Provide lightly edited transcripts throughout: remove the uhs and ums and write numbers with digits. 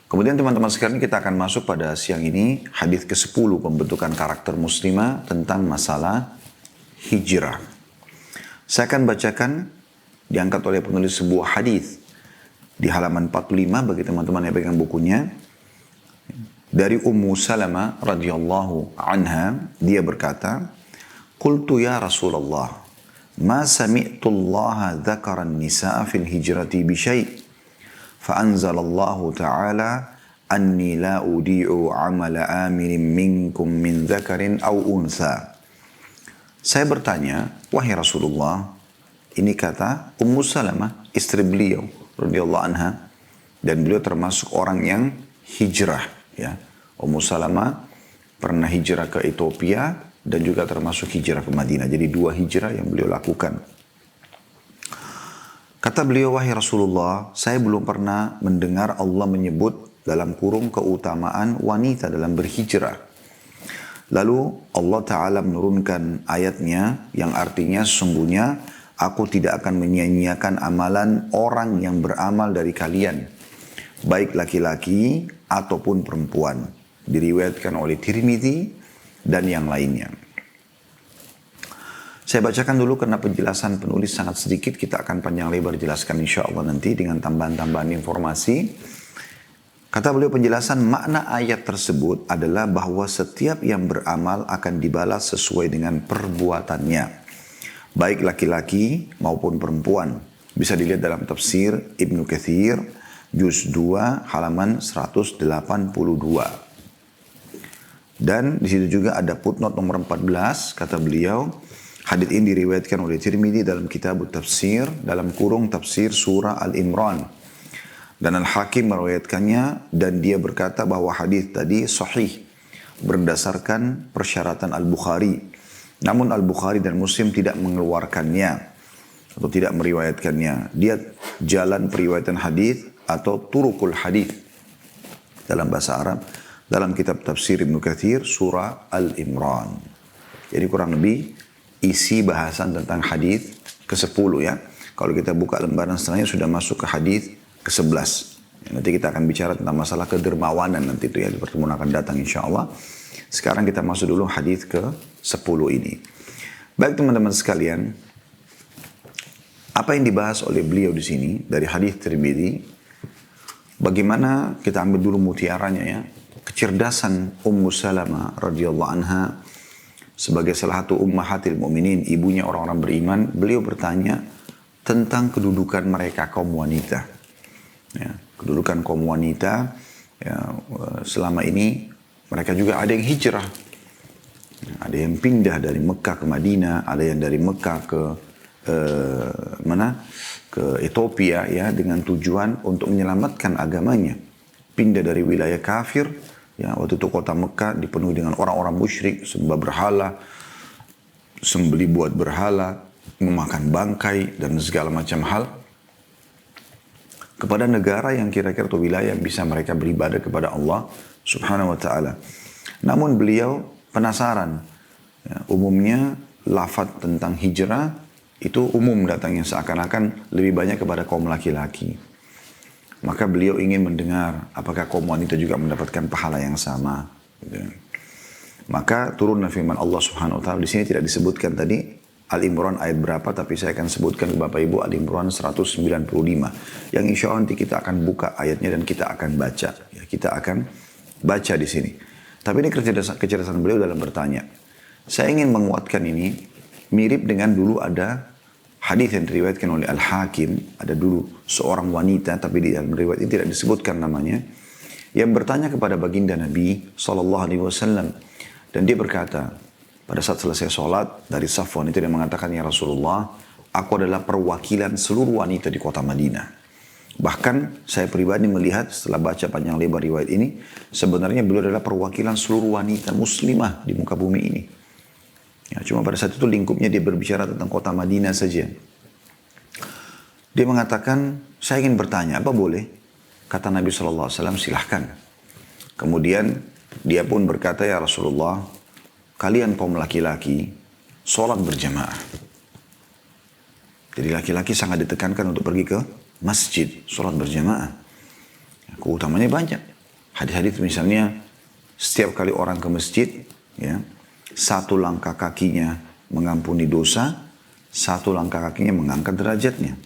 Kemudian teman-teman sekalian kita akan masuk pada siang ini hadis ke-10 pembentukan karakter muslimah tentang masalah hijrah. Saya akan bacakan diangkat oleh penulis sebuah hadis di halaman 45 bagi teman-teman yang pegang bukunya. Dari Ummu Salamah radhiyallahu anha, dia berkata, "Qultu ya Rasulullah, ma sami'tu Allah dzakara an-nisaa fil hijrati bi syai'." فأنزل الله تعالى أني لا أضيع عمل آمل منكم من ذكر أو أنثى. Saya bertanya, wahai Rasulullah, ini kata Ummu Salamah, istri beliau radhiyallahu anha, dan beliau termasuk orang yang hijrah, ya. Ummu Salamah pernah hijrah ke Ethiopia dan juga termasuk hijrah ke Madinah. Jadi 2 hijrah yang beliau lakukan. Kata beliau, wahai Rasulullah, saya belum pernah mendengar Allah menyebut dalam kurung keutamaan wanita dalam berhijrah. Lalu Allah Ta'ala menurunkan ayatnya yang artinya sesungguhnya aku tidak akan menyia-nyiakan amalan orang yang beramal dari kalian, baik laki-laki ataupun perempuan. Diriwayatkan oleh Tirmidzi dan yang lainnya. Saya bacakan dulu karena penjelasan penulis sangat sedikit. Kita akan panjang lebar jelaskan insya Allah nanti dengan tambahan-tambahan informasi. Kata beliau penjelasan makna ayat tersebut adalah bahwa setiap yang beramal akan dibalas sesuai dengan perbuatannya. Baik laki-laki maupun perempuan. Bisa dilihat dalam tafsir Ibnu Katsir, juz 2 halaman 182. Dan di situ juga ada footnote nomor 14, kata beliau, hadits ini diriwayatkan oleh Tirmidzi dalam kitab tafsir, dalam kurung tafsir surah Al-Imran. Dan Al-Hakim meriwayatkannya dan dia berkata bahwa hadis tadi sahih berdasarkan persyaratan Al-Bukhari. Namun Al-Bukhari dan Muslim tidak mengeluarkannya atau tidak meriwayatkannya. Dia jalan periwayatan hadis atau turukul hadis dalam bahasa Arab dalam kitab tafsir Ibnu Katsir surah Al-Imran. Jadi kurang lebih isi bahasan tentang hadis ke-10 ya. Kalau kita buka lembaran setelahnya sudah masuk ke hadis ke-11. Nanti kita akan bicara tentang masalah kedermawanan nanti itu ya di pertemuan akan datang insyaAllah. Sekarang kita masuk dulu hadis ke-10 ini. Baik teman-teman sekalian, apa yang dibahas oleh beliau di sini dari hadis Tirmidzi, bagaimana kita ambil dulu mutiaranya ya, kecerdasan Ummu Salamah radhiyallahu anha sebagai salah satu ummahatil mu'minin, ibunya orang-orang beriman, beliau bertanya tentang kedudukan mereka kaum wanita. Ya, kedudukan kaum wanita, ya, selama ini mereka juga ada yang hijrah. Ada yang pindah dari Mekah ke Madinah, ada yang dari Mekah ke ke Ethiopia ya, dengan tujuan untuk menyelamatkan agamanya. Pindah dari wilayah kafir. Ya, waktu itu kota Mekah dipenuhi dengan orang-orang musyrik, sembah berhala, sembeli buat berhala, memakan bangkai, dan segala macam hal. Kepada negara yang kira-kira atau wilayah yang bisa mereka beribadah kepada Allah subhanahu wa ta'ala. Namun beliau penasaran. Ya, umumnya lafaz tentang hijrah itu umum datangnya seakan-akan lebih banyak kepada kaum laki-laki. Maka beliau ingin mendengar apakah kaum wanita juga mendapatkan pahala yang sama. Gitu. Maka turunlah firman Allah Subhanahu Wa Taala. Di sini tidak disebutkan tadi Al-Imran ayat berapa, tapi saya akan sebutkan ke Bapak Ibu Al-Imran 195. Yang insya Allah nanti kita akan buka ayatnya dan kita akan baca. Ya, kita akan baca di sini. Tapi ini kecerdasan beliau dalam bertanya. Saya ingin menguatkan ini mirip dengan dulu ada hadis yang diriwayatkan oleh Al-Hakim, ada dulu seorang wanita, tapi di dalam riwayat ini tidak disebutkan namanya, yang bertanya kepada baginda Nabi SAW. Dan dia berkata, pada saat selesai sholat, dari saf wanita dia mengatakan, ya Rasulullah, aku adalah perwakilan seluruh wanita di kota Madinah. Bahkan saya pribadi melihat setelah baca panjang lebar riwayat ini, sebenarnya beliau adalah perwakilan seluruh wanita muslimah di muka bumi ini. Ya, cuma pada saat itu lingkupnya dia berbicara tentang kota Madinah saja. Dia mengatakan, saya ingin bertanya, apa boleh? Kata Nabi SAW, silahkan. Kemudian dia pun berkata, ya Rasulullah, kalian kaum laki-laki, sholat berjamaah. Jadi laki-laki sangat ditekankan untuk pergi ke masjid, sholat berjamaah. Keutamanya banyak. Hadis-hadis misalnya setiap kali orang ke masjid, ya, satu langkah kakinya mengampuni dosa, satu langkah kakinya mengangkat derajatnya.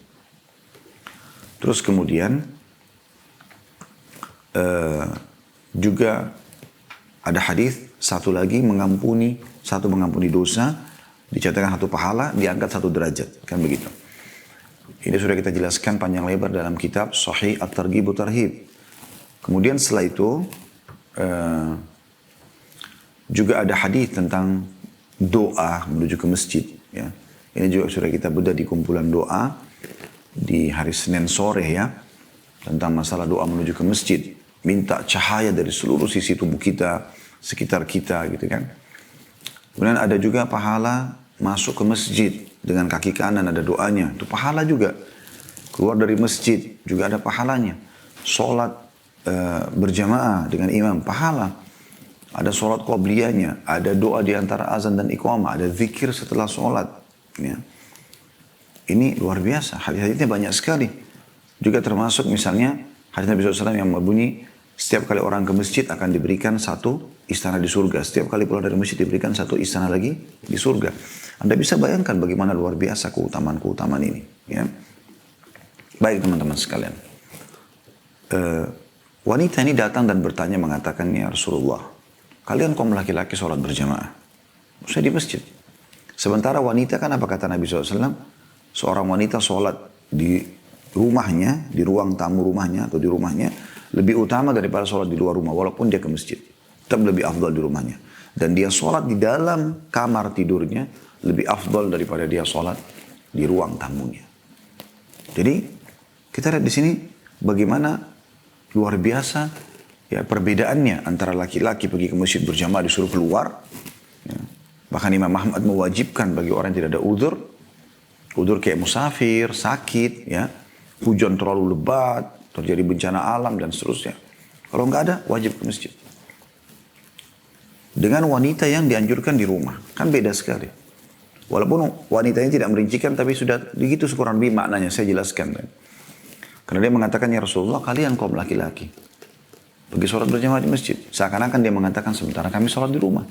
Terus kemudian juga ada hadis satu lagi mengampuni dosa, dicatatkan satu pahala, diangkat satu derajat, kan begitu. Ini sudah kita jelaskan panjang lebar dalam kitab Sahih At-Targhib wa Tarhib. Kemudian setelah itu juga ada hadis tentang doa menuju ke masjid. Ya. Ini juga sudah kita bedah di kumpulan doa di hari Senin sore ya, tentang masalah doa menuju ke masjid. Minta cahaya dari seluruh sisi tubuh kita, sekitar kita gitu kan. Kemudian ada juga pahala masuk ke masjid dengan kaki kanan, ada doanya. Itu pahala juga. Keluar dari masjid juga ada pahalanya. Sholat berjamaah dengan imam, pahala. Ada sholat qobliyahnya, ada doa di antara azan dan iqamah, ada zikir setelah sholat. Ya. Ini luar biasa, hadis-hadisnya banyak sekali. Juga termasuk misalnya hadis Nabi SAW yang berbunyi, setiap kali orang ke masjid akan diberikan satu istana di surga. Setiap kali pulang dari masjid diberikan satu istana lagi di surga. Anda bisa bayangkan bagaimana luar biasa keutamaan ini. Ya. Baik teman-teman sekalian. Wanita ini datang dan bertanya mengatakan, ya Rasulullah, kalian kaum laki-laki sholat berjamaah. Saya di masjid. Sementara wanita kan apa kata Nabi SAW? Seorang wanita sholat di rumahnya, di ruang tamu rumahnya atau di rumahnya, lebih utama daripada sholat di luar rumah walaupun dia ke masjid. Tetap lebih afdal di rumahnya. Dan dia sholat di dalam kamar tidurnya lebih afdal daripada dia sholat di ruang tamunya. Jadi kita lihat di sini bagaimana luar biasa ya perbedaannya antara laki-laki pergi ke masjid berjamaah disuruh keluar. Ya. Bahkan Imam Ahmad mewajibkan bagi orang yang tidak ada udzur kayak musafir, sakit, ya, hujan terlalu lebat, terjadi bencana alam dan seterusnya. Kalau nggak ada, wajib ke masjid. Dengan wanita yang dianjurkan di rumah, kan beda sekali. Walaupun wanitanya tidak merincikan, tapi sudah begitu sekurang lebih maknanya saya jelaskan. Karena dia mengatakan, ya Rasulullah, kalian kaum laki-laki pergi sholat berjamaah di masjid. Seakan-akan dia mengatakan sementara kami sholat di rumah.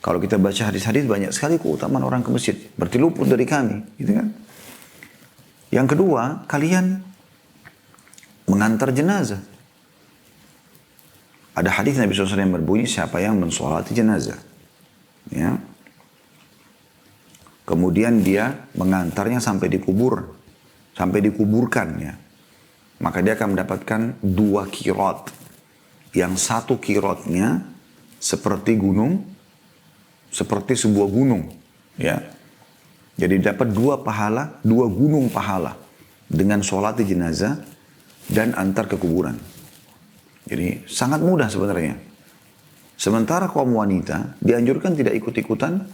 Kalau kita baca hadis-hadis banyak sekali keutamaan orang ke masjid. Berarti luput dari kami. Gitu kan? Yang kedua, kalian mengantar jenazah. Ada hadis Nabi SAW yang berbunyi, siapa yang mensolati jenazah. Ya. Kemudian dia mengantarnya sampai dikubur. Sampai dikuburkan ya. Maka dia akan mendapatkan 2 qirat. Yang satu qiratnya seperti gunung, seperti sebuah gunung. Ya. Jadi dapat 2 pahala, 2 gunung pahala. Dengan sholat jenazah dan antar ke kuburan. Jadi sangat mudah sebenarnya. Sementara kaum wanita dianjurkan tidak ikut-ikutan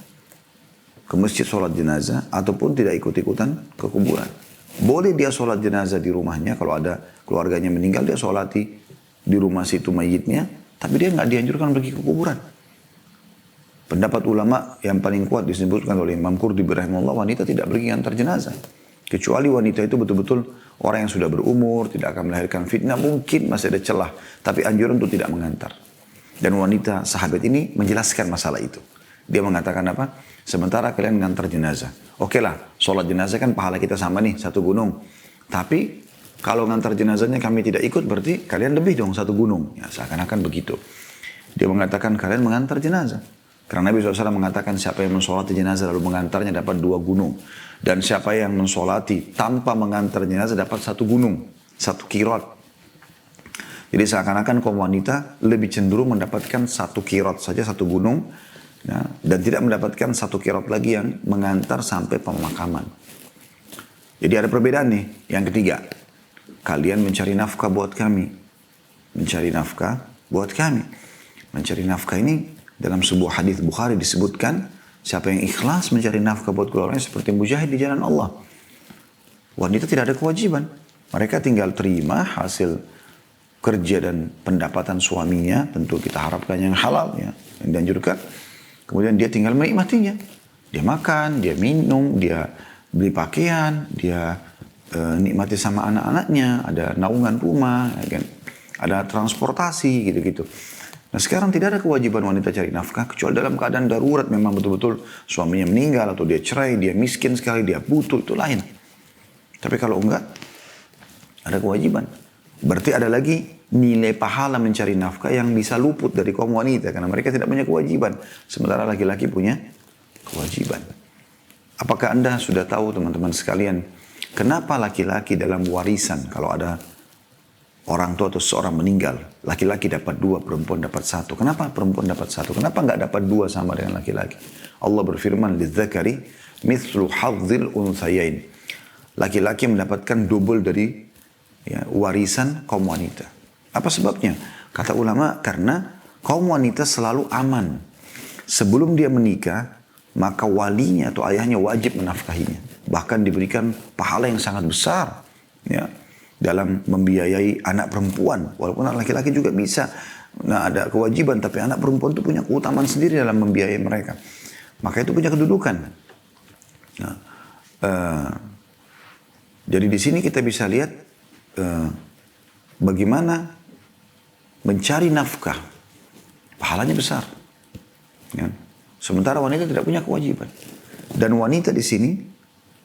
ke masjid sholat jenazah ataupun tidak ikut-ikutan ke kuburan. Boleh dia sholat jenazah di rumahnya, kalau ada keluarganya meninggal dia sholati di rumah situ mayitnya, tapi dia nggak dianjurkan pergi ke kuburan. Pendapat ulama yang paling kuat disebutkan oleh Imam Qurtubi rahimahullah, wanita tidak pergi antar jenazah. Kecuali wanita itu betul-betul orang yang sudah berumur, tidak akan melahirkan fitnah, mungkin masih ada celah, tapi anjuran untuk tidak mengantar. Dan wanita sahabat ini menjelaskan masalah itu. Dia mengatakan apa? Sementara kalian mengantar jenazah. Oke lah, sholat jenazah kan pahala kita sama nih, satu gunung. Tapi kalau mengantar jenazahnya kami tidak ikut, berarti kalian lebih dong satu gunung. Ya seakan-akan begitu. Dia mengatakan kalian mengantar jenazah. Karena Nabi SAW mengatakan siapa yang mensolati jenazah lalu mengantarnya dapat 2 gunung. Dan siapa yang mensolati tanpa mengantar jenazah dapat 1 gunung, 1 qirat. Jadi seakan-akan kaum wanita lebih cenderung mendapatkan 1 qirat saja, 1 gunung. Ya, dan tidak mendapatkan 1 qirat lagi yang mengantar sampai pemakaman. Jadi ada perbedaan nih. Yang ketiga, kalian mencari nafkah buat kami. Mencari nafkah buat kami. Mencari nafkah ini dalam sebuah hadis Bukhari disebutkan, siapa yang ikhlas mencari nafkah buat keluarganya seperti mujahid di jalan Allah. Wanita tidak ada kewajiban. Mereka tinggal terima hasil kerja dan pendapatan suaminya. Tentu kita harapkan yang halal ya, yang dianjurkan. Kemudian dia tinggal menikmatinya. Dia makan, dia minum, dia beli pakaian, dia nikmati sama anak-anaknya, ada naungan rumah. Ya kan? ada transportasi gitu-gitu. Nah sekarang tidak ada kewajiban wanita cari nafkah kecuali dalam keadaan darurat, memang betul-betul suaminya meninggal atau dia cerai, dia miskin sekali, dia butuh, itu lain. Tapi kalau enggak, ada kewajiban. Berarti ada lagi nilai pahala mencari nafkah yang bisa luput dari kaum wanita karena mereka tidak punya kewajiban, sementara laki-laki punya kewajiban. Apakah Anda sudah tahu teman-teman sekalian, kenapa laki-laki dalam warisan kalau ada orang tua atau seorang meninggal, laki-laki dapat 2, perempuan dapat 1. Kenapa perempuan dapat 1? Kenapa enggak dapat 2 sama dengan laki-laki? Allah berfirman, lidzakari mithlu hadzil unthayain. Laki-laki mendapatkan double dari warisan kaum wanita. Apa sebabnya? Kata ulama, karena kaum wanita selalu aman. Sebelum dia menikah, maka walinya atau ayahnya wajib menafkahinya. Bahkan diberikan pahala yang sangat besar dalam membiayai anak perempuan. Walaupun anak laki-laki juga bisa. Nah, ada kewajiban, tapi anak perempuan itu punya keutamaan sendiri dalam membiayai mereka. Maka itu punya kedudukan. Nah, jadi di sini kita bisa lihat bagaimana mencari nafkah pahalanya besar, sementara wanita tidak punya kewajiban. Dan wanita di sini,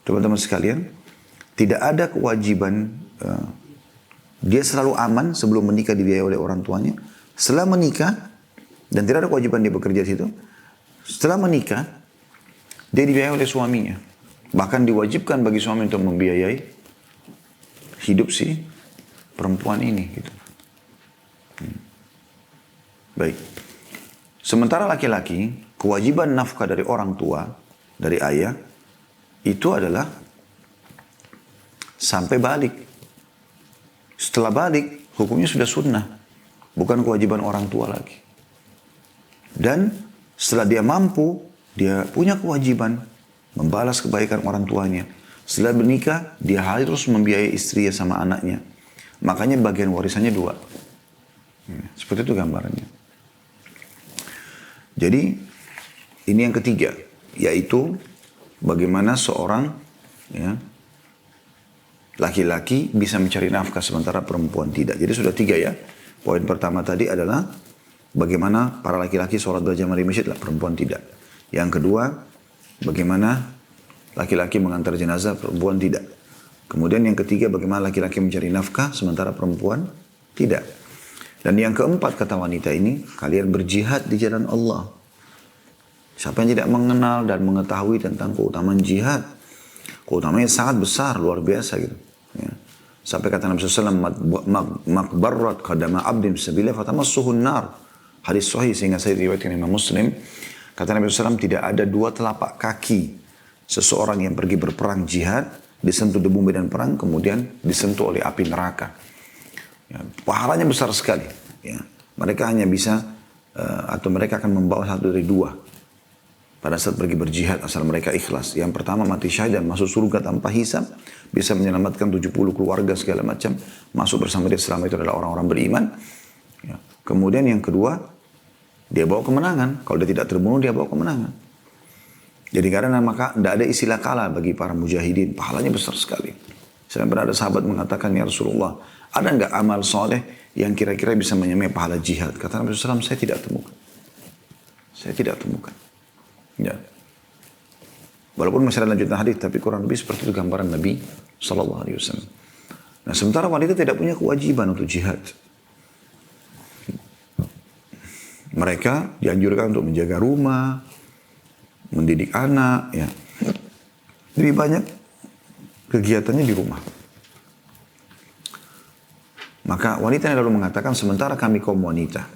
teman-teman sekalian, tidak ada kewajiban, dia selalu aman sebelum menikah dibiayai oleh orang tuanya. Setelah menikah, dan tidak ada kewajiban dia bekerja di situ. Setelah menikah, dia dibiayai oleh suaminya. Bahkan diwajibkan bagi suami untuk membiayai hidup si perempuan ini gitu. Baik. Sementara laki-laki, kewajiban nafkah dari orang tua, dari ayah, itu adalah sampai balik. Setelah balik, hukumnya sudah sunnah. Bukan kewajiban orang tua lagi. Dan setelah dia mampu, dia punya kewajiban membalas kebaikan orang tuanya. Setelah menikah, dia harus membiayai istrinya sama anaknya. Makanya bagian warisannya 2. Seperti itu gambarannya. Jadi, ini yang ketiga. Yaitu, bagaimana seorang laki-laki bisa mencari nafkah sementara perempuan tidak. Jadi sudah 3 ya. Poin pertama tadi adalah bagaimana para laki-laki sholat berjamaah di masjid, perempuan tidak. Yang kedua, bagaimana laki-laki mengantar jenazah, perempuan tidak. Kemudian yang ketiga, bagaimana laki-laki mencari nafkah sementara perempuan tidak. Dan yang keempat kata wanita ini, kalian berjihad di jalan Allah. Siapa yang tidak mengenal dan mengetahui tentang keutamaan jihad, keutamaannya sangat besar, luar biasa gitu. Sampai kata Nabi SAW, makbarrat qadama abdim sabila fatamassuhun nar. Hadis sahih sehingga saya riwayatkan Imam Muslim. Kata Nabi SAW, tidak ada 2 telapak kaki seseorang yang pergi berperang jihad, disentuh debu medan perang, kemudian disentuh oleh api neraka. Pahalanya besar sekali. Mereka hanya bisa, atau mereka akan membawa 1 dari 2. Pada saat pergi berjihad asal mereka ikhlas. Yang pertama mati syahid dan masuk surga tanpa hisab. Bisa menyelamatkan 70 keluarga segala macam. Masuk bersama dia selama itu adalah orang-orang beriman. Kemudian yang kedua, dia bawa kemenangan. Kalau dia tidak terbunuh, dia bawa kemenangan. Jadi karena maka tidak ada istilah kalah bagi para mujahidin. Pahalanya besar sekali. Saya pernah ada sahabat mengatakan, ya Rasulullah, ada enggak amal soleh yang kira-kira bisa menyamai pahala jihad? Kata Nabi SAW, saya tidak temukan. Saya tidak temukan. Ya. Walaupun masih ada lanjutan hadis, tapi kurang lebih seperti itu gambaran Nabi SAW. Nah, sementara wanita tidak punya kewajiban untuk jihad. Mereka dianjurkan untuk menjaga rumah, mendidik anak, ya. Lebih banyak kegiatannya di rumah. Maka wanita yang lalu mengatakan, sementara kami kaum wanita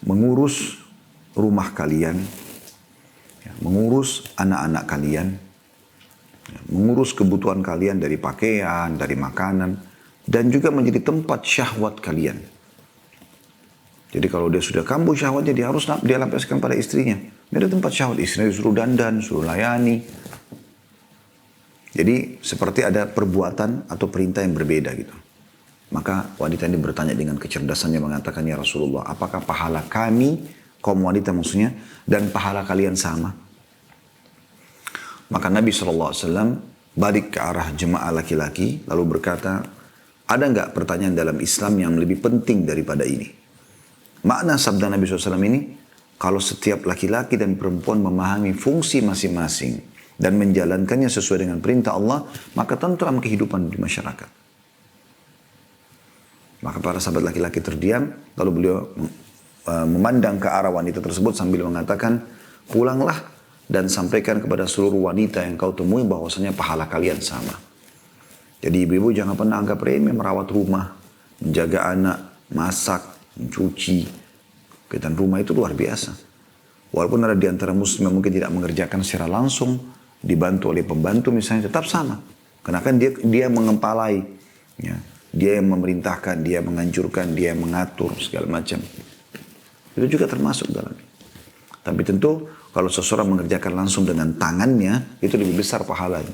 mengurus rumah kalian, mengurus anak-anak kalian, mengurus kebutuhan kalian dari pakaian, dari makanan, dan juga menjadi tempat syahwat kalian. Jadi kalau dia sudah kambuh syahwatnya, dia lampiaskan pada istrinya. Dia ada tempat syahwat, istrinya disuruh dandan, suruh layani. Jadi seperti ada perbuatan atau perintah yang berbeda gitu. Maka wanita ini bertanya dengan kecerdasannya mengatakan, ya Rasulullah, apakah pahala kami, kaum wanita maksudnya, dan pahala kalian sama? Maka Nabi SAW balik ke arah jemaah laki-laki, lalu berkata, Ada nggak pertanyaan dalam Islam yang lebih penting daripada ini? Makna sabda Nabi SAW ini, kalau setiap laki-laki dan perempuan memahami fungsi masing-masing dan menjalankannya sesuai dengan perintah Allah, maka tentram kehidupan di masyarakat. Maka para sahabat laki-laki terdiam, lalu beliau memandang ke arah wanita tersebut sambil mengatakan, pulanglah dan sampaikan kepada seluruh wanita yang kau temui bahwasanya pahala kalian sama. Jadi ibu-ibu jangan pernah anggap remeh merawat rumah, menjaga anak, masak, mencuci. Kegiatan rumah itu luar biasa. Walaupun ada di antara muslim yang mungkin tidak mengerjakan secara langsung, dibantu oleh pembantu misalnya, tetap sama. Karena kan dia mengempalai, ya. Dia yang memerintahkan, dia menganjurkan, dia yang mengatur segala macam. Itu juga termasuk dalam. Tapi tentu kalau seseorang mengerjakan langsung dengan tangannya, itu lebih besar pahalanya.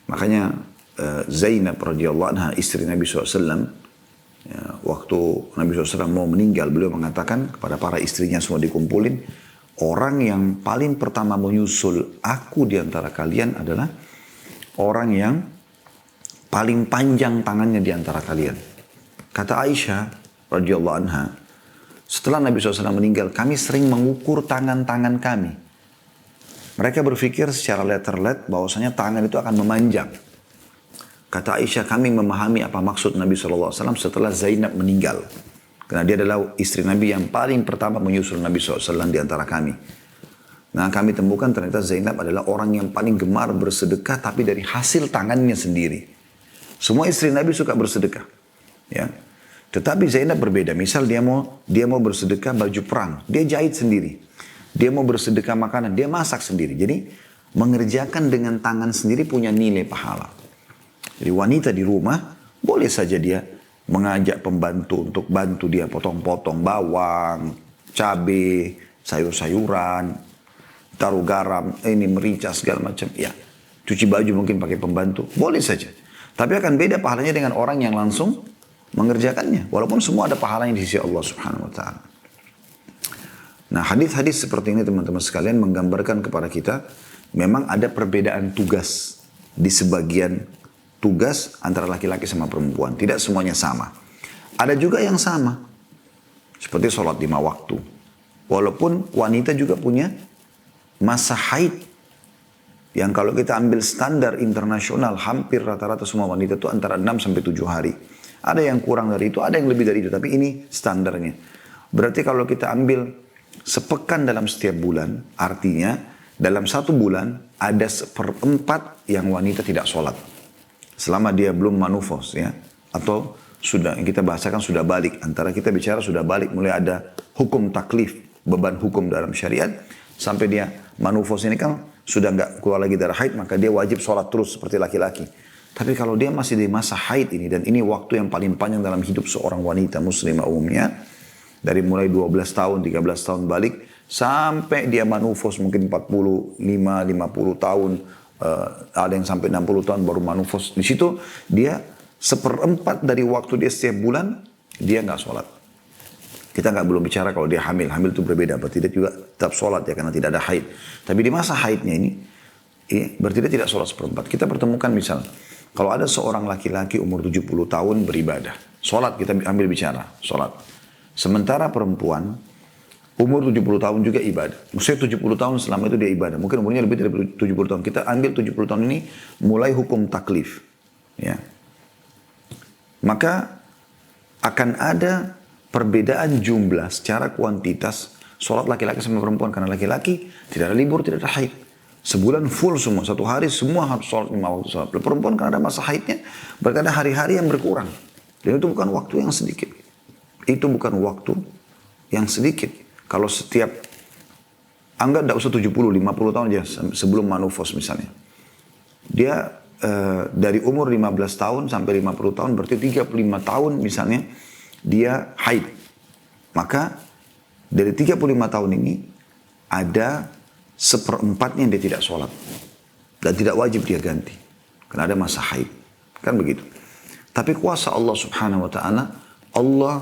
Makanya Zainab radhiyallahu anha, istri Nabi SAW, ya, waktu Nabi SAW mau meninggal, beliau mengatakan kepada para istrinya semua dikumpulin, orang yang paling pertama menyusul aku di antara kalian adalah orang yang paling panjang tangannya di antara kalian. Kata Aisyah radhiyallahu anha, setelah Nabi SAW meninggal, kami sering mengukur tangan-tangan kami. Mereka berpikir secara letterlet bahwasanya tangan itu akan memanjang. Kata Aisyah, kami memahami apa maksud Nabi SAW setelah Zainab meninggal. Karena dia adalah istri Nabi yang paling pertama menyusul Nabi SAW di antara kami. Nah, kami temukan ternyata Zainab adalah orang yang paling gemar bersedekah, tapi dari hasil tangannya sendiri. Semua istri Nabi suka bersedekah. Ya. Tetapi Zainab berbeda. Misal dia mau bersedekah baju perang, dia jahit sendiri. Dia mau bersedekah makanan, dia masak sendiri. Jadi mengerjakan dengan tangan sendiri punya nilai pahala. Jadi wanita di rumah boleh saja dia mengajak pembantu untuk bantu dia potong-potong bawang, cabai, sayur-sayuran, taruh garam, ini merica segala macam. Ya, cuci baju mungkin pakai pembantu, boleh saja. Tapi akan beda pahalanya dengan orang yang langsung mengerjakannya. Walaupun semua ada pahalanya di sisi Allah Subhanahu Wa Taala. Nah, hadis-hadis seperti ini teman-teman sekalian menggambarkan kepada kita memang ada perbedaan tugas di sebagian tugas antara laki-laki sama perempuan. Tidak semuanya sama. Ada juga yang sama. Seperti sholat 5 waktu. Walaupun wanita juga punya masa haid. Yang kalau kita ambil standar internasional, hampir rata-rata semua wanita itu antara 6 sampai 7 hari. Ada yang kurang dari itu, ada yang lebih dari itu. Tapi ini standarnya. Berarti kalau kita ambil sepekan dalam setiap bulan, artinya dalam 1 bulan ada 1/4 yang wanita tidak sholat. Selama dia belum manufos, ya, atau sudah, yang kita bahasakan sudah balik. Antara kita bicara sudah balik, mulai ada hukum taklif, beban hukum dalam syariat, sampai dia manufos ini kan sudah nggak keluar lagi darah haid, maka dia wajib sholat terus seperti laki-laki. Tapi kalau dia masih di masa haid ini, dan ini waktu yang paling panjang dalam hidup seorang wanita muslimah umumnya, dari mulai 12 tahun, 13 tahun balik, sampai dia manufos mungkin 45, 50 tahun, ada yang sampai 60 tahun baru manufos. Di situ dia 1/4 dari waktu dia setiap bulan dia nggak sholat. Kita belum bicara kalau dia hamil. Hamil itu berbeda, berarti dia juga tetap sholat ya karena tidak ada haid. Tapi di masa haidnya ini berarti dia tidak sholat 1/4. Kita pertemukan misal kalau ada seorang laki-laki umur 70 tahun beribadah, sholat, kita ambil bicara sholat. Sementara perempuan umur 70 tahun juga ibadah. Maksudnya 70 tahun selama itu dia ibadah. Mungkin umurnya lebih dari 70 tahun. Kita ambil 70 tahun ini mulai hukum taklif. Ya. Maka akan ada perbedaan jumlah secara kuantitas sholat laki-laki sama perempuan. Karena laki-laki tidak ada libur, tidak ada haid. Sebulan full semua. 1 hari semua harus sholat 5 waktu sholat. Perempuan karena ada masa haidnya, berarti ada hari-hari yang berkurang. Dan itu bukan waktu yang sedikit. Itu bukan waktu yang sedikit. Kalau setiap, anggap tidak usah 70, 50 tahun aja sebelum manufos misalnya. Dia dari umur 15 tahun sampai 50 tahun, berarti 35 tahun misalnya dia haid. Maka dari 35 tahun ini ada 1/4-nya dia tidak sholat. Dan tidak wajib dia ganti. Karena ada masa haid. Kan begitu. Tapi kuasa Allah Subhanahu Wa Ta'ala, Allah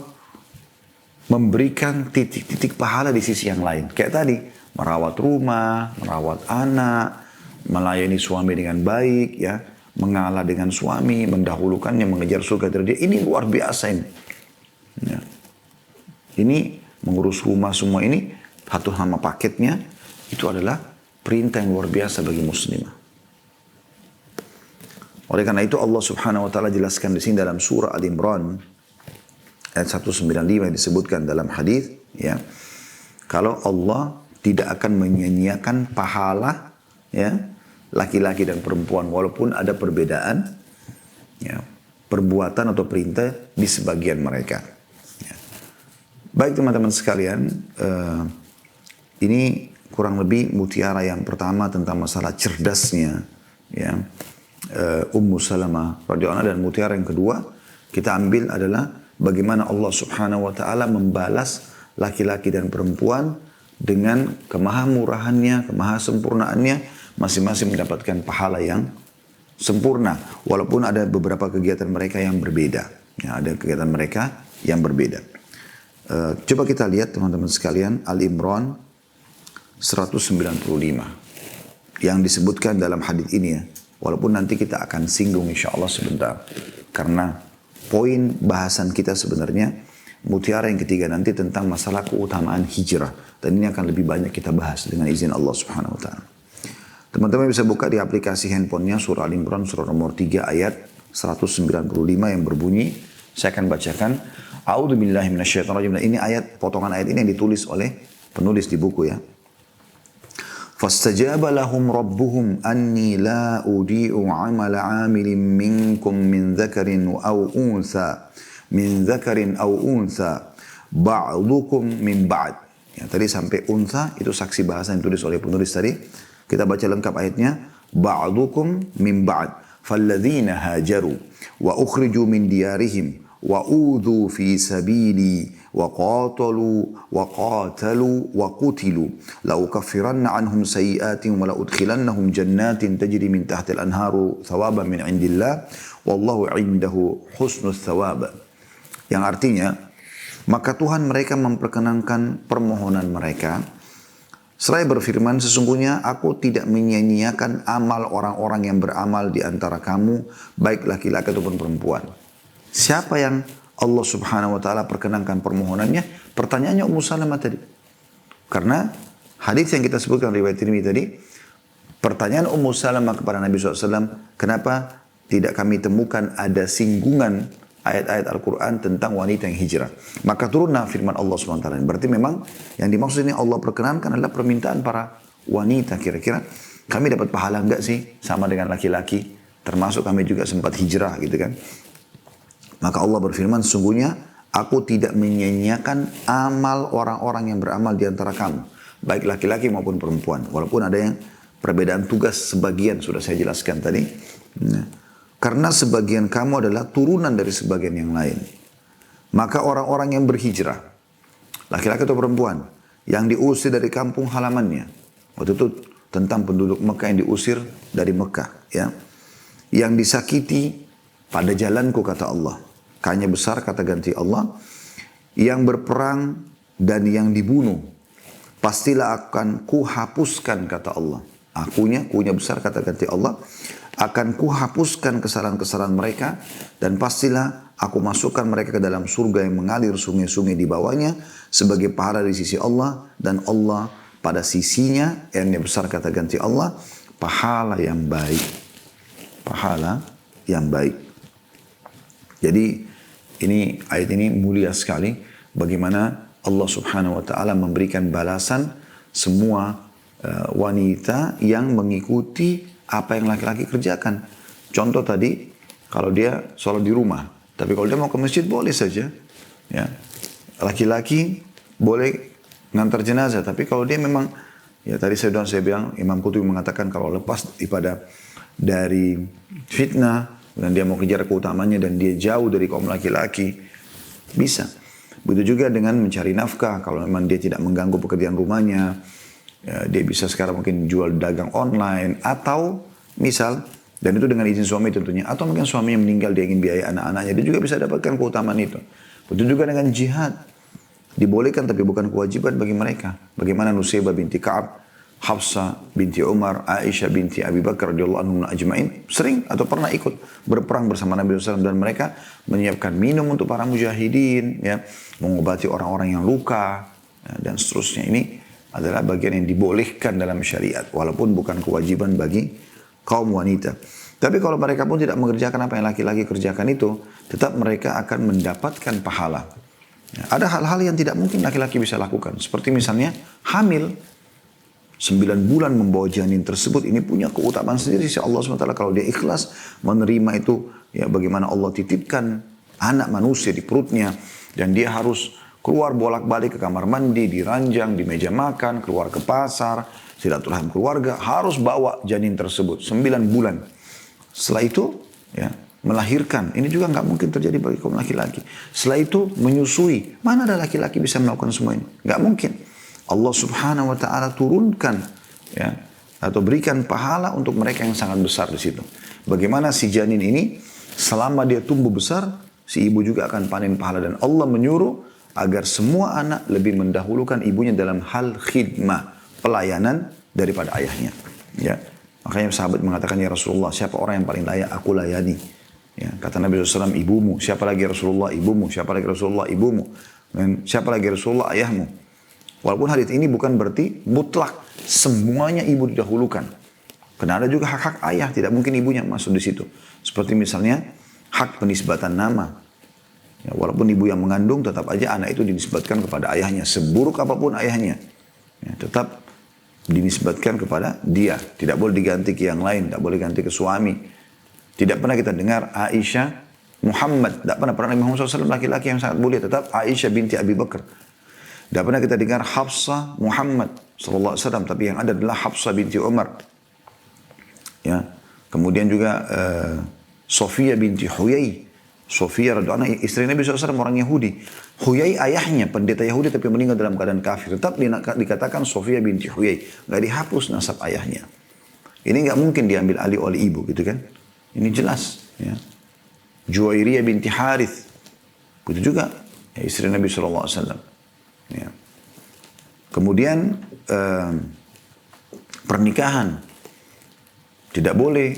memberikan titik-titik pahala di sisi yang lain. Kayak tadi, merawat rumah, merawat anak, melayani suami dengan baik, ya, mengalah dengan suami, mendahulukannya, mengejar surga dari dia. Ini luar biasa ini. Ya. Ini mengurus rumah semua ini, satu sama paketnya, itu adalah perintah yang luar biasa bagi muslimah. Oleh karena itu Allah Subhanahu wa taala jelaskan di sini dalam surah Al-Imran ayat 195 yang disebutkan dalam hadis, ya. Kalau Allah tidak akan menyia-nyiakan pahala, ya, laki-laki dan perempuan walaupun ada perbedaan, ya, perbuatan atau perintah di sebagian mereka. Ya. Baik teman-teman sekalian, ini kurang lebih mutiara yang pertama tentang masalah cerdasnya, ya, Ummu Salamah radhiyallahu anha, dan mutiara yang kedua kita ambil adalah bagaimana Allah Subhanahu wa taala membalas laki-laki dan perempuan dengan kemahamurahannya, kemahasempurnaannya, masing-masing mendapatkan pahala yang sempurna walaupun ada beberapa kegiatan mereka yang berbeda. Ya, ada kegiatan mereka yang berbeda. Coba kita lihat teman-teman sekalian Al-Imran 195 yang disebutkan dalam hadis ini, ya. Walaupun nanti kita akan singgung insya Allah sebentar. Karena poin bahasan kita sebenarnya mutiara yang ketiga nanti tentang masalah keutamaan hijrah. Dan ini akan lebih banyak kita bahas dengan izin Allah Subhanahu wa taala. Teman-teman bisa buka di aplikasi handphonenya surah Al-Imran surah nomor 3 ayat 195 yang berbunyi. Saya akan bacakan. A'udzubillahi minasyaitonirrajim. Ini ayat, potongan ayat ini yang ditulis oleh penulis di buku, ya. فاستجاب لهم ربهم أني لا أضيع عمل عامل منكم من ذكر أو أنثى بعضكم من بعد. Ya, tadi sampai unsa itu saksi bahasa yang ditulis oleh penulis tadi. Kita baca lengkap ayatnya. Ba'dukum min ba'd falladzina hajaru wa ukhriju min diyarihim wa udhu fi sabili wa qatalu wa qutilu la ukaffiranna anhum sayi'atin wa la udkhilannahum jannatin tajri min tahtil anharu thawaban min indillah wallahu indahu husnul thawab. Yang artinya, maka Tuhan mereka memperkenankan permohonan mereka seraya berfirman, sesungguhnya aku tidak menyia-nyiakan amal orang-orang yang beramal di antara kamu, baik laki-laki ataupun perempuan. Siapa yang Allah Subhanahu wa taala perkenankan permohonannya? Pertanyaannya Ummu Salamah tadi. Karena hadis yang kita sebutkan riwayat Tirmidzi tadi, pertanyaan Ummu Salamah kepada Nabi SAW, kenapa tidak kami temukan ada singgungan ayat-ayat Al-Quran tentang wanita yang hijrah? Maka turunlah firman Allah SWT. Berarti memang yang dimaksud ini Allah perkenankan adalah permintaan para wanita. Kira-kira kami dapat pahala enggak sih sama dengan laki-laki? Termasuk kami juga sempat hijrah gitu kan. Maka Allah berfirman, sungguhnya aku tidak menyia-nyiakan amal orang-orang yang beramal di antara kamu, baik laki-laki maupun perempuan. Walaupun ada yang perbedaan tugas sebagian sudah saya jelaskan tadi. Nah, karena sebagian kamu adalah turunan dari sebagian yang lain. Maka orang-orang yang berhijrah, laki-laki atau perempuan, yang diusir dari kampung halamannya. Waktu itu tentang penduduk Mekah yang diusir dari Mekah. Ya. Yang disakiti pada jalanku, kata Allah. Kanya besar, kata ganti Allah. Yang berperang dan yang dibunuh, pastilah akan kuhapuskan, kata Allah. Kunya besar, kata ganti Allah. Akan kuhapuskan kesalahan-kesalahan mereka. Dan pastilah aku masukkan mereka ke dalam surga yang mengalir sungai-sungai di bawahnya. Sebagai pahala di sisi Allah. Dan Allah pada sisinya, yang besar, kata ganti Allah, pahala yang baik. Pahala yang baik. Jadi ini ayat ini mulia sekali. Bagaimana Allah Subhanahu wa taala memberikan balasan semua wanita yang mengikuti apa yang laki-laki kerjakan. Contoh tadi, kalau dia sholat di rumah, tapi kalau dia mau ke masjid boleh saja. Ya. Laki-laki boleh ngantar jenazah, tapi kalau dia memang, ya tadi saya bilang, Imam Qurtubi mengatakan kalau lepas ibadah dari fitnah, dan dia mau kejar keutamanya dan dia jauh dari kaum laki-laki, bisa. Begitu juga dengan mencari nafkah, kalau memang dia tidak mengganggu pekerjaan rumahnya, ya, dia bisa sekarang mungkin jual dagang online, atau misal, dan itu dengan izin suami tentunya, atau mungkin suaminya meninggal, dia ingin biaya anak-anaknya, dia juga bisa dapatkan keutamaan itu. Begitu juga dengan jihad, dibolehkan tapi bukan kewajiban bagi mereka. Bagaimana Nusaybah binti Ka'ab Hafsah binti Umar, Aisyah binti Abi Bakar radhiyallahu anhum ajma'in sering atau pernah ikut berperang bersama Nabi SAW, dan mereka menyiapkan minum untuk para mujahidin, ya, mengobati orang-orang yang luka, ya, dan seterusnya. Ini adalah bagian yang dibolehkan dalam syariat, walaupun bukan kewajiban bagi kaum wanita. Tapi kalau mereka pun tidak mengerjakan apa yang laki-laki kerjakan itu, tetap mereka akan mendapatkan pahala. Ya, ada hal-hal yang tidak mungkin laki-laki bisa lakukan, seperti misalnya hamil. 9 bulan membawa janin tersebut, ini punya keutamaan sendiri sisi Allah SWT. Kalau dia ikhlas menerima itu, ya bagaimana Allah titipkan anak manusia di perutnya, dan dia harus keluar bolak-balik ke kamar mandi, di ranjang, di meja makan, keluar ke pasar, silaturahim keluarga, harus bawa janin tersebut 9 bulan. Setelah itu, ya, melahirkan. Ini juga nggak mungkin terjadi bagi kaum laki-laki. Setelah itu menyusui. Mana ada laki-laki bisa melakukan semua ini? Nggak mungkin. Allah Subhanahu wa taala turunkan, ya, atau berikan pahala untuk mereka yang sangat besar di situ. Bagaimana si janin ini selama dia tumbuh besar, si ibu juga akan panen pahala, dan Allah menyuruh agar semua anak lebih mendahulukan ibunya dalam hal khidmah, pelayanan daripada ayahnya. Ya. Makanya sahabat mengatakan, ya Rasulullah, siapa orang yang paling layak aku layani? Ya, kata Nabi SAW, ibumu. Siapa lagi Rasulullah? Ibumu. Siapa lagi Rasulullah? Ibumu. Dan siapa lagi Rasulullah? Ayahmu. Walaupun hadits ini bukan berarti mutlak semuanya ibu didahulukan. Karena ada juga hak-hak ayah, tidak mungkin ibunya masuk di situ. Seperti misalnya hak penisbatan nama. Ya, walaupun ibu yang mengandung, tetap aja anak itu dinisbatkan kepada ayahnya. Seburuk apapun ayahnya, ya, tetap dinisbatkan kepada dia. Tidak boleh diganti ke yang lain, tidak boleh ganti ke suami. Tidak pernah kita dengar Aisyah Muhammad. Tidak pernah Nabi Muhammad SAW laki-laki yang sangat mulia. Tetap Aisyah binti Abi Bakar. Tidak pernah kita dengar Hafsah Muhammad SAW, tapi yang ada adalah Hafsah binti Umar. Ya, kemudian juga Sofia binti Huyai. Sofia radhiyallahu anha istri Nabi SAW orang Yahudi. Huyai ayahnya pendeta Yahudi tapi meninggal dalam keadaan kafir. Tetap dikatakan Sofia binti Huyai. Nggak dihapus nasab ayahnya. Ini nggak mungkin diambil alih oleh ibu, gitu kan? Ini jelas. Ya. Juwairiyah binti Harith. Itu juga ya, istri Nabi SAW. Ya. Kemudian pernikahan, tidak boleh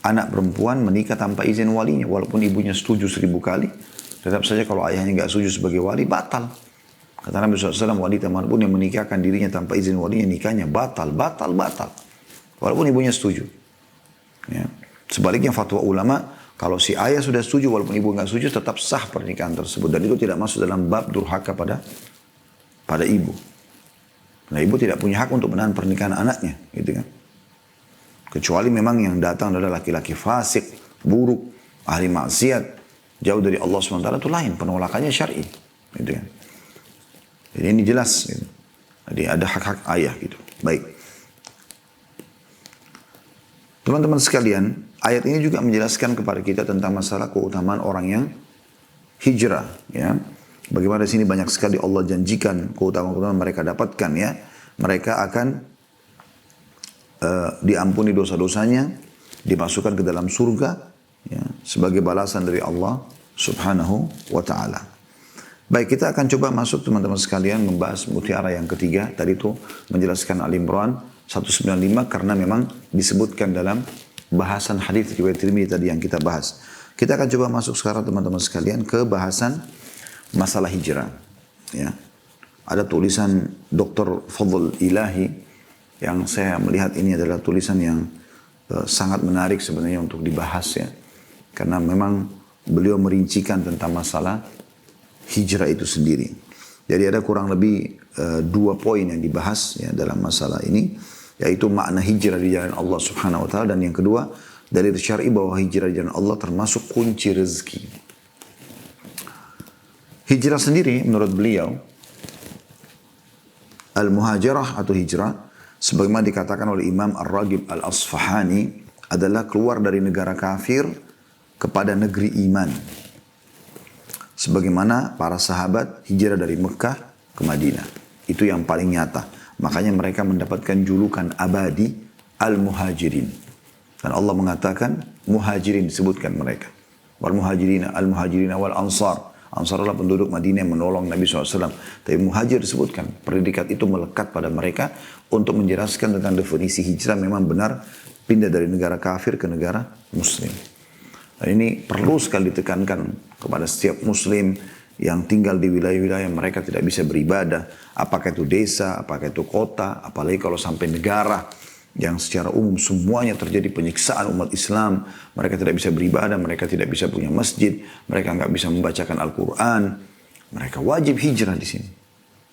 anak perempuan menikah tanpa izin walinya, walaupun ibunya setuju 1000 kali, tetap saja kalau ayahnya nggak setuju sebagai wali, batal. Kata Nabi SAW, wanita manapun yang menikahkan dirinya tanpa izin walinya, nikahnya batal. Walaupun ibunya setuju. Ya. Sebaliknya fatwa ulama, kalau si ayah sudah setuju walaupun ibu nggak setuju, tetap sah pernikahan tersebut, dan itu tidak masuk dalam bab durhaka pada ibu. Nah, ibu tidak punya hak untuk menahan pernikahan anaknya, gitu kan. Kecuali memang yang datang adalah laki-laki fasik, buruk, ahli maksiat, jauh dari Allah SWT, itu lain, penolakannya syar'i, gitu kan. Jadi ini jelas, gitu. Jadi ada hak-hak ayah, gitu. Baik. Teman-teman sekalian, ayat ini juga menjelaskan kepada kita tentang masalah keutamaan orang yang hijrah, ya. Bagaimana di sini banyak sekali Allah janjikan keutamaan-keutamaan mereka dapatkan, ya. Mereka akan diampuni dosa-dosanya, dimasukkan ke dalam surga, ya, sebagai balasan dari Allah Subhanahu wa taala. Baik, kita akan coba masuk teman-teman sekalian membahas mutiara yang ketiga. Tadi itu menjelaskan Al-Imran 195 karena memang disebutkan dalam bahasan hadis riwayat Tirmidzi tadi yang kita bahas. Kita akan coba masuk sekarang teman-teman sekalian ke bahasan masalah hijrah. Ya. Ada tulisan Dr. Fadl Ilahi yang saya melihat ini adalah tulisan yang sangat menarik sebenarnya untuk dibahas, ya. Karena memang beliau merincikan tentang masalah hijrah itu sendiri. Jadi ada kurang lebih 2 poin yang dibahas, ya, dalam masalah ini, yaitu makna hijrah di jalan Allah Subhanahu wa taala, dan yang kedua dalil syar'i bahwa hijrah di jalan Allah termasuk kunci rezeki. Hijrah sendiri menurut beliau, al-muhajirah atau hijrah, sebagaimana dikatakan oleh Imam Ar-Raghib Al-Asfahani, adalah keluar dari negara kafir kepada negeri iman. Sebagaimana para sahabat hijrah dari Mekah ke Madinah. Itu yang paling nyata. Makanya mereka mendapatkan julukan abadi al-muhajirin. Dan Allah mengatakan muhajirin, disebutkan mereka. Wal muhajirina al-muhajirina wal ansar. Ansar adalah penduduk Madinah yang menolong Nabi SAW. Tapi muhajir disebutkan. Predikat itu melekat pada mereka untuk menjelaskan tentang definisi hijrah memang benar pindah dari negara kafir ke negara muslim. Dan ini perlu sekali ditekankan kepada setiap muslim yang tinggal di wilayah-wilayah yang mereka tidak bisa beribadah. Apakah itu desa, apakah itu kota, apalagi kalau sampai negara yang secara umum semuanya terjadi penyiksaan umat Islam. Mereka tidak bisa beribadah, mereka tidak bisa punya masjid, mereka nggak bisa membacakan Al-Quran. Mereka wajib hijrah di sini.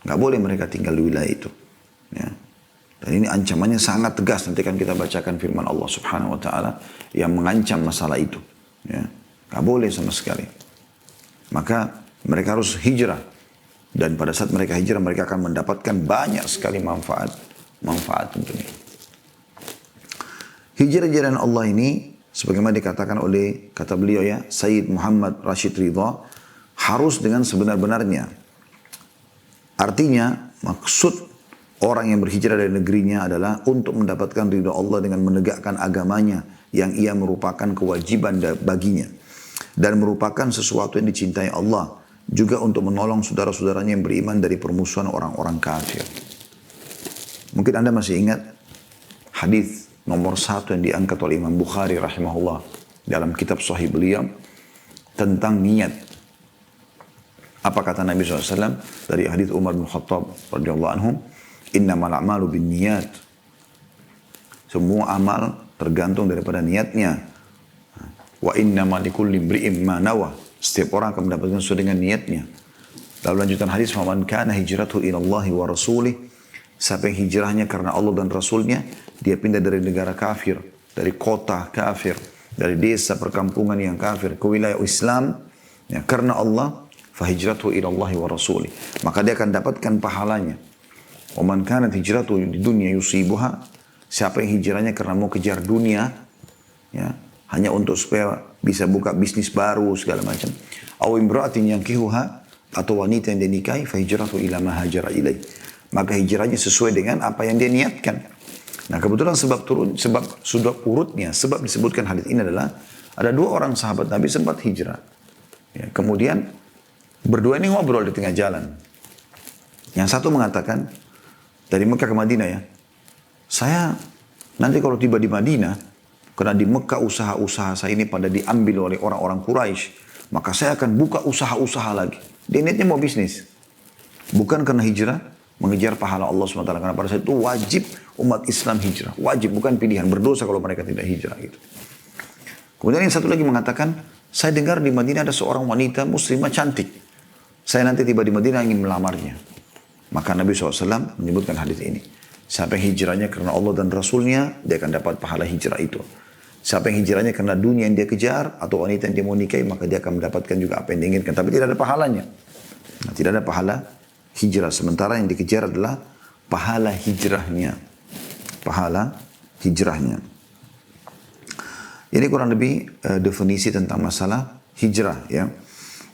Nggak boleh mereka tinggal di wilayah itu. Ya. Dan ini ancamannya sangat tegas. Nanti kan kita bacakan firman Allah Subhanahu Wa Taala yang mengancam masalah itu. Ya. Nggak boleh sama sekali. Maka mereka harus hijrah. Dan pada saat mereka hijrah, mereka akan mendapatkan banyak sekali manfaat tentunya. Hijrah jalan Allah ini, sebagaimana dikatakan oleh, kata beliau ya, Sayyid Muhammad Rashid Ridha, harus dengan sebenar-benarnya. Artinya, maksud orang yang berhijrah dari negerinya adalah untuk mendapatkan ridha Allah dengan menegakkan agamanya, yang ia merupakan kewajiban baginya. Dan merupakan sesuatu yang dicintai Allah. Juga untuk menolong saudara-saudaranya yang beriman dari permusuhan orang-orang kafir. Mungkin Anda masih ingat hadis nomor 1 yang diangkat oleh Imam Bukhari rahimahullah dalam kitab Sahih beliau tentang niat. Apa kata Nabi SAW dari hadis Umar bin Khattab radhiyallahu anhu, innamal a'malu bin niyat. Semua amal tergantung daripada niatnya. Wa innamal likulli imri'in ma nawa. Setiap orang akan mendapatkan sesuai dengan niatnya. Lalu lanjutan hadis, "Faman kana hijratuhu ila Allah wa rasulih." Siapa yang hijrahnya karena Allah dan Rasulnya, dia pindah dari negara kafir, dari kota kafir, dari desa perkampungan yang kafir ke wilayah Islam, ya, karena Allah, fa hijratuhu ila Allah wa rasulih. Maka dia akan dapatkan pahalanya. "Wa man kanat hijratuhu di dunya yusibuha." Siapa yang hijrahnya karena mau kejar dunia, ya, hanya untuk supaya bisa buka bisnis baru segala macam. Aw imra'atin yankihuha, atau wanita yang dia nikahi, fa hijratu ila ma hajara ilaih. Maka hijrahnya sesuai dengan apa yang dia niatkan. Nah, kebetulan sebab sudah urutnya, sebab disebutkan hadis ini adalah ada 2 orang sahabat Nabi sempat hijrah. Ya, kemudian berdua ini ngobrol di tengah jalan. Yang satu mengatakan dari Mekah ke Madinah, ya, saya nanti kalau tiba di Madinah, karena di Mekah usaha-usaha saya ini pada diambil oleh orang-orang Quraisy, maka saya akan buka usaha-usaha lagi. Dia niatnya mau bisnis. Bukan karena hijrah, mengejar pahala Allah SWT. Karena pada saat itu wajib umat Islam hijrah. Wajib, bukan pilihan. Berdosa kalau mereka tidak hijrah. Gitu. Kemudian yang satu lagi mengatakan, saya dengar di Madinah ada seorang wanita muslimah cantik. Saya nanti tiba di Madinah ingin melamarnya. Maka Nabi SAW menyebutkan hadis ini. Siapa yang hijrahnya karena Allah dan Rasulnya, dia akan dapat pahala hijrah itu. Siapa yang hijrahnya karena dunia yang dia kejar, atau wanita yang dia mau nikahi, maka dia akan mendapatkan juga apa yang diinginkan. Tapi tidak ada pahalanya. Nah, tidak ada pahala hijrah. Sementara yang dikejar adalah pahala hijrahnya. Pahala hijrahnya. Ini kurang lebih definisi tentang masalah hijrah. Ya.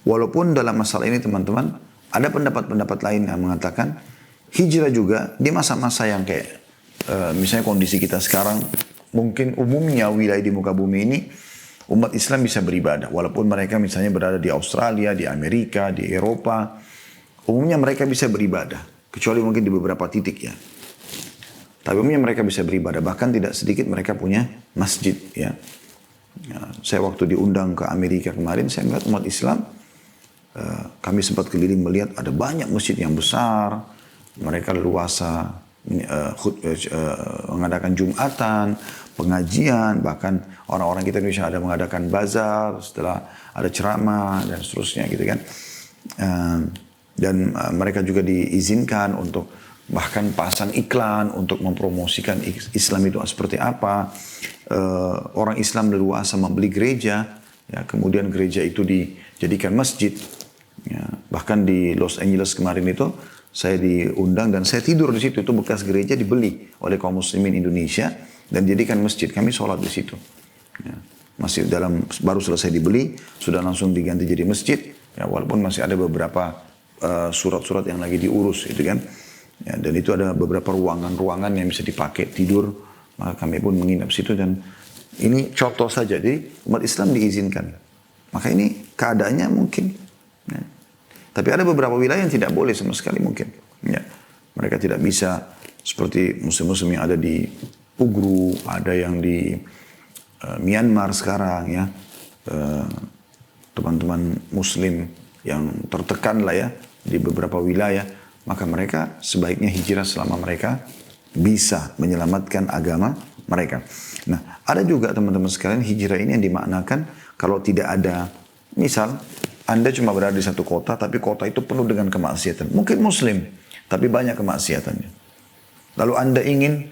Walaupun dalam masalah ini teman-teman, ada pendapat-pendapat lain yang mengatakan, hijrah juga di masa-masa yang kayak, misalnya kondisi kita sekarang, mungkin umumnya wilayah di muka bumi ini, umat Islam bisa beribadah. Walaupun mereka misalnya berada di Australia, di Amerika, di Eropa, umumnya mereka bisa beribadah. Kecuali mungkin di beberapa titik ya. Tapi umumnya mereka bisa beribadah. Bahkan tidak sedikit mereka punya masjid ya. Saya waktu diundang ke Amerika kemarin, saya melihat umat Islam, kami sempat keliling melihat ada banyak masjid yang besar. Mereka leluasa mengadakan Jumatan, pengajian, bahkan orang-orang kita Indonesia ada mengadakan bazar, setelah ada ceramah dan seterusnya gitu kan. Dan mereka juga diizinkan untuk bahkan pasang iklan untuk mempromosikan Islam itu seperti apa. Orang Islam leluasa membeli gereja, ya, kemudian gereja itu dijadikan masjid. Ya, bahkan di Los Angeles kemarin itu saya diundang dan saya tidur di situ. Itu bekas gereja dibeli oleh kaum muslimin Indonesia dan dijadikan masjid. Kami sholat di situ. Ya, masih baru selesai dibeli, sudah langsung diganti jadi masjid. Ya, walaupun masih ada beberapa surat-surat yang lagi diurus, gitu kan. Ya, dan itu ada beberapa ruangan-ruangan yang bisa dipakai tidur. Maka kami pun menginap situ dan ini contoh saja. Jadi umat Islam diizinkan. Maka ini keadaannya mungkin. Ya, Tapi ada beberapa wilayah yang tidak boleh sama sekali mungkin. Ya. Mereka tidak bisa seperti muslim-muslim yang ada di Ugru, ada yang di Myanmar sekarang ya. Teman-teman muslim yang tertekan lah ya di beberapa wilayah, maka mereka sebaiknya hijrah selama mereka bisa menyelamatkan agama mereka. Nah, ada juga teman-teman sekalian hijrah ini yang dimaknakan kalau tidak ada, misal Anda cuma berada di satu kota, tapi kota itu penuh dengan kemaksiatan. Mungkin muslim, tapi banyak kemaksiatannya. Lalu Anda ingin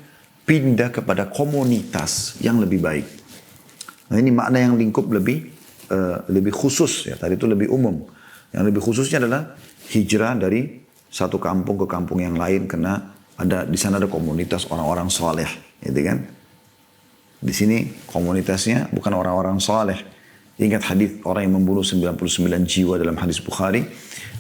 pindah kepada komunitas yang lebih baik. Nah, ini makna yang lingkup lebih khusus ya. Tadi itu lebih umum. Yang lebih khususnya adalah hijrah dari satu kampung ke kampung yang lain karena di sana ada komunitas orang-orang soleh, gitu kan? Di sini komunitasnya bukan orang-orang soleh. Ingat hadis orang yang membunuh 99 jiwa dalam hadis Bukhari,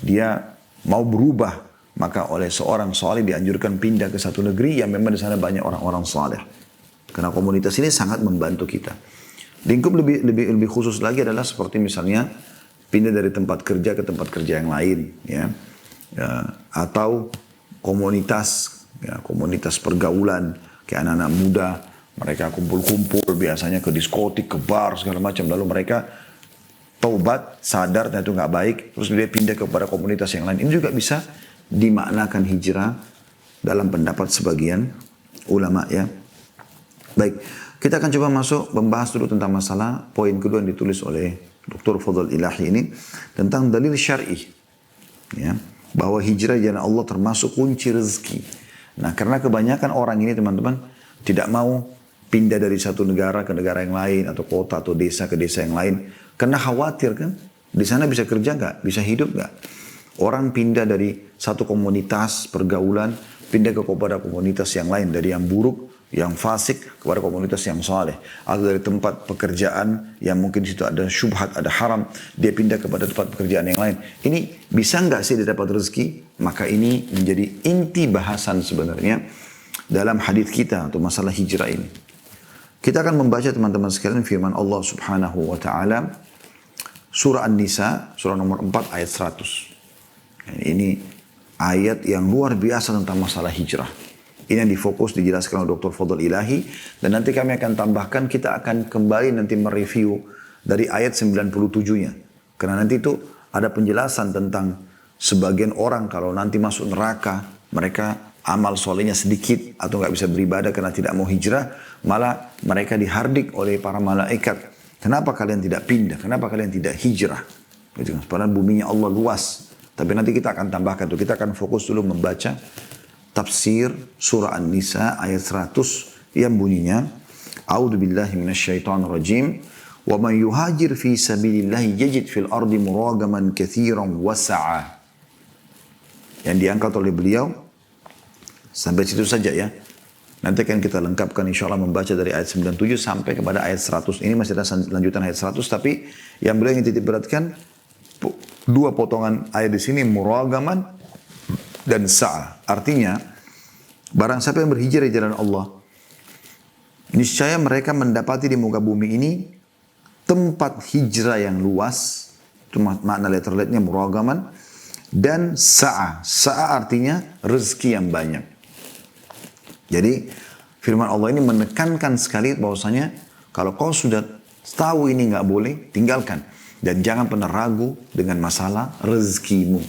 dia mau berubah, maka oleh seorang soleh dianjurkan pindah ke satu negeri yang memang di sana banyak orang-orang soleh. Karena komunitas ini sangat membantu kita. Lingkup lebih khusus lagi adalah seperti misalnya pindah dari tempat kerja ke tempat kerja yang lain, ya, atau komunitas pergaulan kayak anak-anak muda, mereka kumpul-kumpul biasanya ke diskotik, ke bar segala macam, lalu mereka taubat, sadar dan itu nggak baik, terus dia pindah kepada komunitas yang lain. Ini juga bisa dimaknakan hijrah dalam pendapat sebagian ulama ya. Baik, kita akan coba masuk membahas dulu tentang masalah poin kedua yang ditulis oleh Dr. Fadl Ilahi ini tentang dalil syar'i, ya, bahwa hijrah jalan Allah termasuk kunci rezeki. Nah, karena kebanyakan orang ini teman-teman tidak mau pindah dari satu negara ke negara yang lain atau kota atau desa ke desa yang lain karena khawatir kan di sana bisa kerja nggak, bisa hidup nggak. Orang pindah dari satu komunitas pergaulan pindah kepada komunitas yang lain, dari yang buruk, yang fasik kepada komunitas yang saleh, atau dari tempat pekerjaan yang mungkin di situ ada syubhat, ada haram, dia pindah kepada tempat pekerjaan yang lain. Ini bisa nggak sih dia dapat rezeki? Maka ini menjadi inti bahasan sebenarnya dalam hadis kita untuk masalah hijrah ini. Kita akan membaca teman-teman sekalian firman Allah Subhanahu wa taala surah An-Nisa surah nomor 4 ayat 100. Ini ayat yang luar biasa tentang masalah hijrah. Ini yang difokus dijelaskan oleh Dr. Fadl Ilahi. Dan nanti kami akan tambahkan, kita akan kembali nanti mereview dari ayat 97-nya. Karena nanti itu ada penjelasan tentang sebagian orang kalau nanti masuk neraka, mereka amal solehnya sedikit atau nggak bisa beribadah karena tidak mau hijrah, malah mereka dihardik oleh para malaikat. Kenapa kalian tidak pindah? Kenapa kalian tidak hijrah? Gitu kan. Padahal buminya Allah luas. Tapi nanti kita akan tambahkan tuh. Kita akan fokus dulu membaca tafsir surah An-Nisa ayat 100 yang bunyinya A'udzu billahi minasyaitonir rajim wa man yuhajir fi sabilillahi yajid fil ardi muragaman katsiran wasa'a. Yang diangkat oleh beliau sampai situ saja ya. Nanti akan kita lengkapkan insyaallah membaca dari ayat 97 sampai kepada ayat 100. Ini masih ada lanjutan ayat 100 tapi yang beliau ingin titik beratkan dua potongan ayat di sini muragaman dan sa'a. Artinya, barang siapa yang berhijrah di jalan Allah, niscaya mereka mendapati di muka bumi ini tempat hijrah yang luas. Itu makna letterletnya muragaman. Dan sa'a. Sa'a artinya rezeki yang banyak. Jadi, firman Allah ini menekankan sekali bahwasanya kalau kau sudah tahu ini nggak boleh, tinggalkan. Dan jangan pernah ragu dengan masalah rezekimu.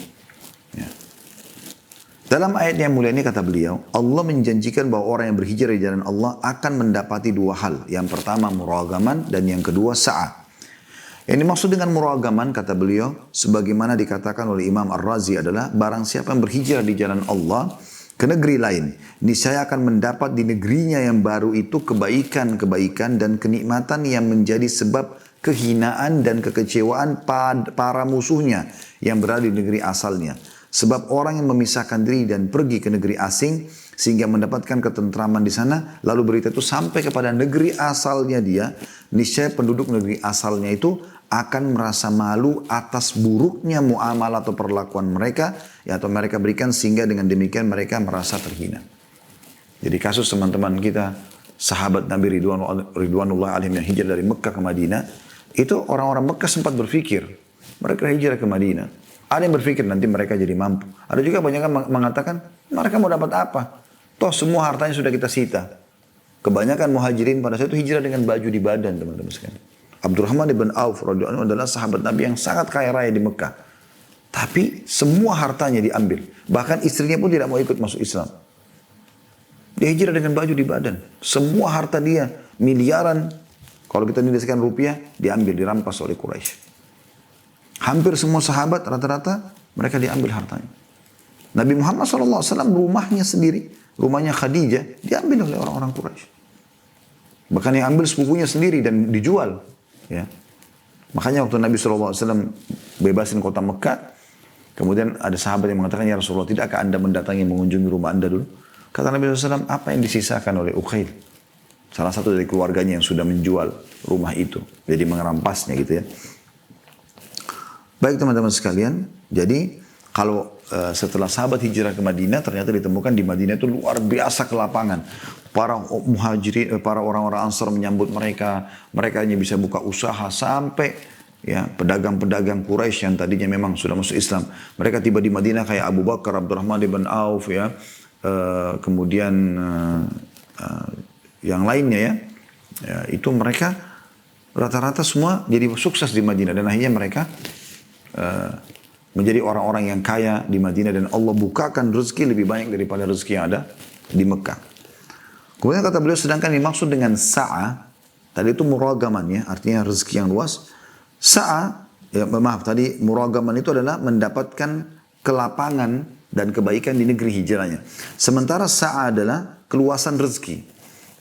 Ya. Dalam ayat yang mulia ini kata beliau, Allah menjanjikan bahwa orang yang berhijrah di jalan Allah akan mendapati dua hal. Yang pertama muragaman dan yang kedua sa'a. Yang dimaksud dengan muragaman kata beliau, sebagaimana dikatakan oleh Imam Ar-Razi adalah barang siapa yang berhijrah di jalan Allah ke negeri lain, niscaya akan mendapat di negerinya yang baru itu kebaikan-kebaikan dan kenikmatan yang menjadi sebab kehinaan dan kekecewaan para musuhnya yang berada di negeri asalnya. Sebab orang yang memisahkan diri dan pergi ke negeri asing sehingga mendapatkan ketentraman di sana, lalu berita itu sampai kepada negeri asalnya dia, niscaya penduduk negeri asalnya itu akan merasa malu atas buruknya muamalah atau perlakuan mereka, ya, atau mereka berikan sehingga dengan demikian mereka merasa terhina. Jadi kasus teman-teman kita, sahabat Nabi Ridwanullah alaihim yang hijrah dari Mekah ke Madinah, itu orang-orang Mekah sempat berpikir, mereka hijrah ke Madinah. Ada yang berpikir nanti mereka jadi mampu. Ada juga banyak yang mengatakan mereka mau dapat apa? Toh semua hartanya sudah kita sita. Kebanyakan muhajirin pada saat itu hijrah dengan baju di badan teman-teman sekalian. Abdurrahman ibn Auf radhiyallahu anhu adalah sahabat Nabi yang sangat kaya raya di Mekah. Tapi semua hartanya diambil. Bahkan istrinya pun tidak mau ikut masuk Islam. Dia hijrah dengan baju di badan. Semua harta dia, miliaran. Kalau kita nilaikan rupiah, diambil, dirampas oleh Quraisy. Hampir semua sahabat rata-rata mereka diambil hartanya. Nabi Muhammad SAW rumahnya sendiri, rumahnya Khadijah, diambil oleh orang-orang Quraisy. Bahkan yang ambil sepupunya sendiri dan dijual. Ya. Makanya waktu Nabi SAW bebasin kota Mekah, kemudian ada sahabat yang mengatakan, ya Rasulullah, tidakkah anda mendatangi mengunjungi rumah anda dulu? Kata Nabi SAW, apa yang disisakan oleh Ukhail? Salah satu dari keluarganya yang sudah menjual rumah itu. Jadi mengerampasnya gitu ya. Baik teman-teman sekalian, jadi kalau setelah sahabat hijrah ke Madinah, ternyata ditemukan di Madinah itu luar biasa kelapangan. Para muhajirin, para orang-orang Ansar menyambut mereka. Mereka hanya bisa buka usaha sampai ya pedagang-pedagang Quraisy yang tadinya memang sudah masuk Islam. Mereka tiba di Madinah kayak Abu Bakar, Abdurrahman ibn Auf ya. Kemudian yang lainnya ya, itu mereka rata-rata semua jadi sukses di Madinah. Dan akhirnya mereka menjadi orang-orang yang kaya di Madinah. Dan Allah bukakan rezeki lebih banyak daripada rezeki yang ada di Mekah. Kemudian kata beliau, sedangkan dimaksud dengan sa'a, tadi itu muragaman ya, artinya rezeki yang luas. Sa'a, ya maaf tadi muragaman itu adalah mendapatkan kelapangan dan kebaikan di negeri hijrahnya. Sementara sa'a adalah keluasan rezeki.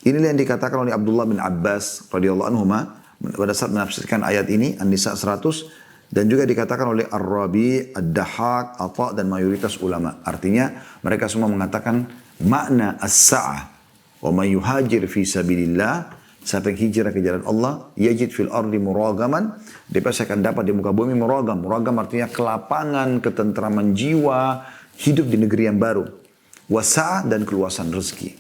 Inilah yang dikatakan oleh Abdullah bin Abbas radhiyallahu anhuma pada saat menafsirkan ayat ini, An-Nisa 100, dan juga dikatakan oleh Ar-Rabi, Ad-Dahhak, Atha dan mayoritas ulama. Artinya mereka semua mengatakan makna as-sa'ah. Wa may yuhajir fi sabilillah, siapa yang hijrah ke jalan Allah, yajid fil ardi muragaman, dia pasti akan dapat di muka bumi muragam. Muragam artinya kelapangan, ketentraman jiwa, hidup di negeri yang baru. Wasa'ah dan keluasan rezeki.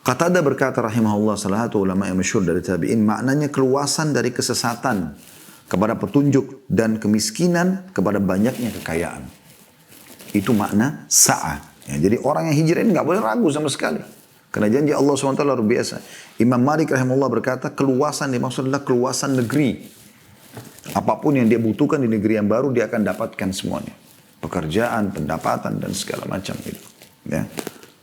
Qatadah berkata rahimahullah, salah satu ulama yang masyhur dari tabi'in, maknanya keluasan dari kesesatan kepada petunjuk dan kemiskinan kepada banyaknya kekayaan. Itu makna sa'ah. Ya, jadi orang yang hijrah ini nggak boleh ragu sama sekali. Karena janji Allah SWT luar biasa. Imam Malik rahimahullah berkata, keluasan dimaksud adalah keluasan negeri. Apapun yang dia butuhkan di negeri yang baru, dia akan dapatkan semuanya. Pekerjaan, pendapatan, dan segala macam itu. Ya.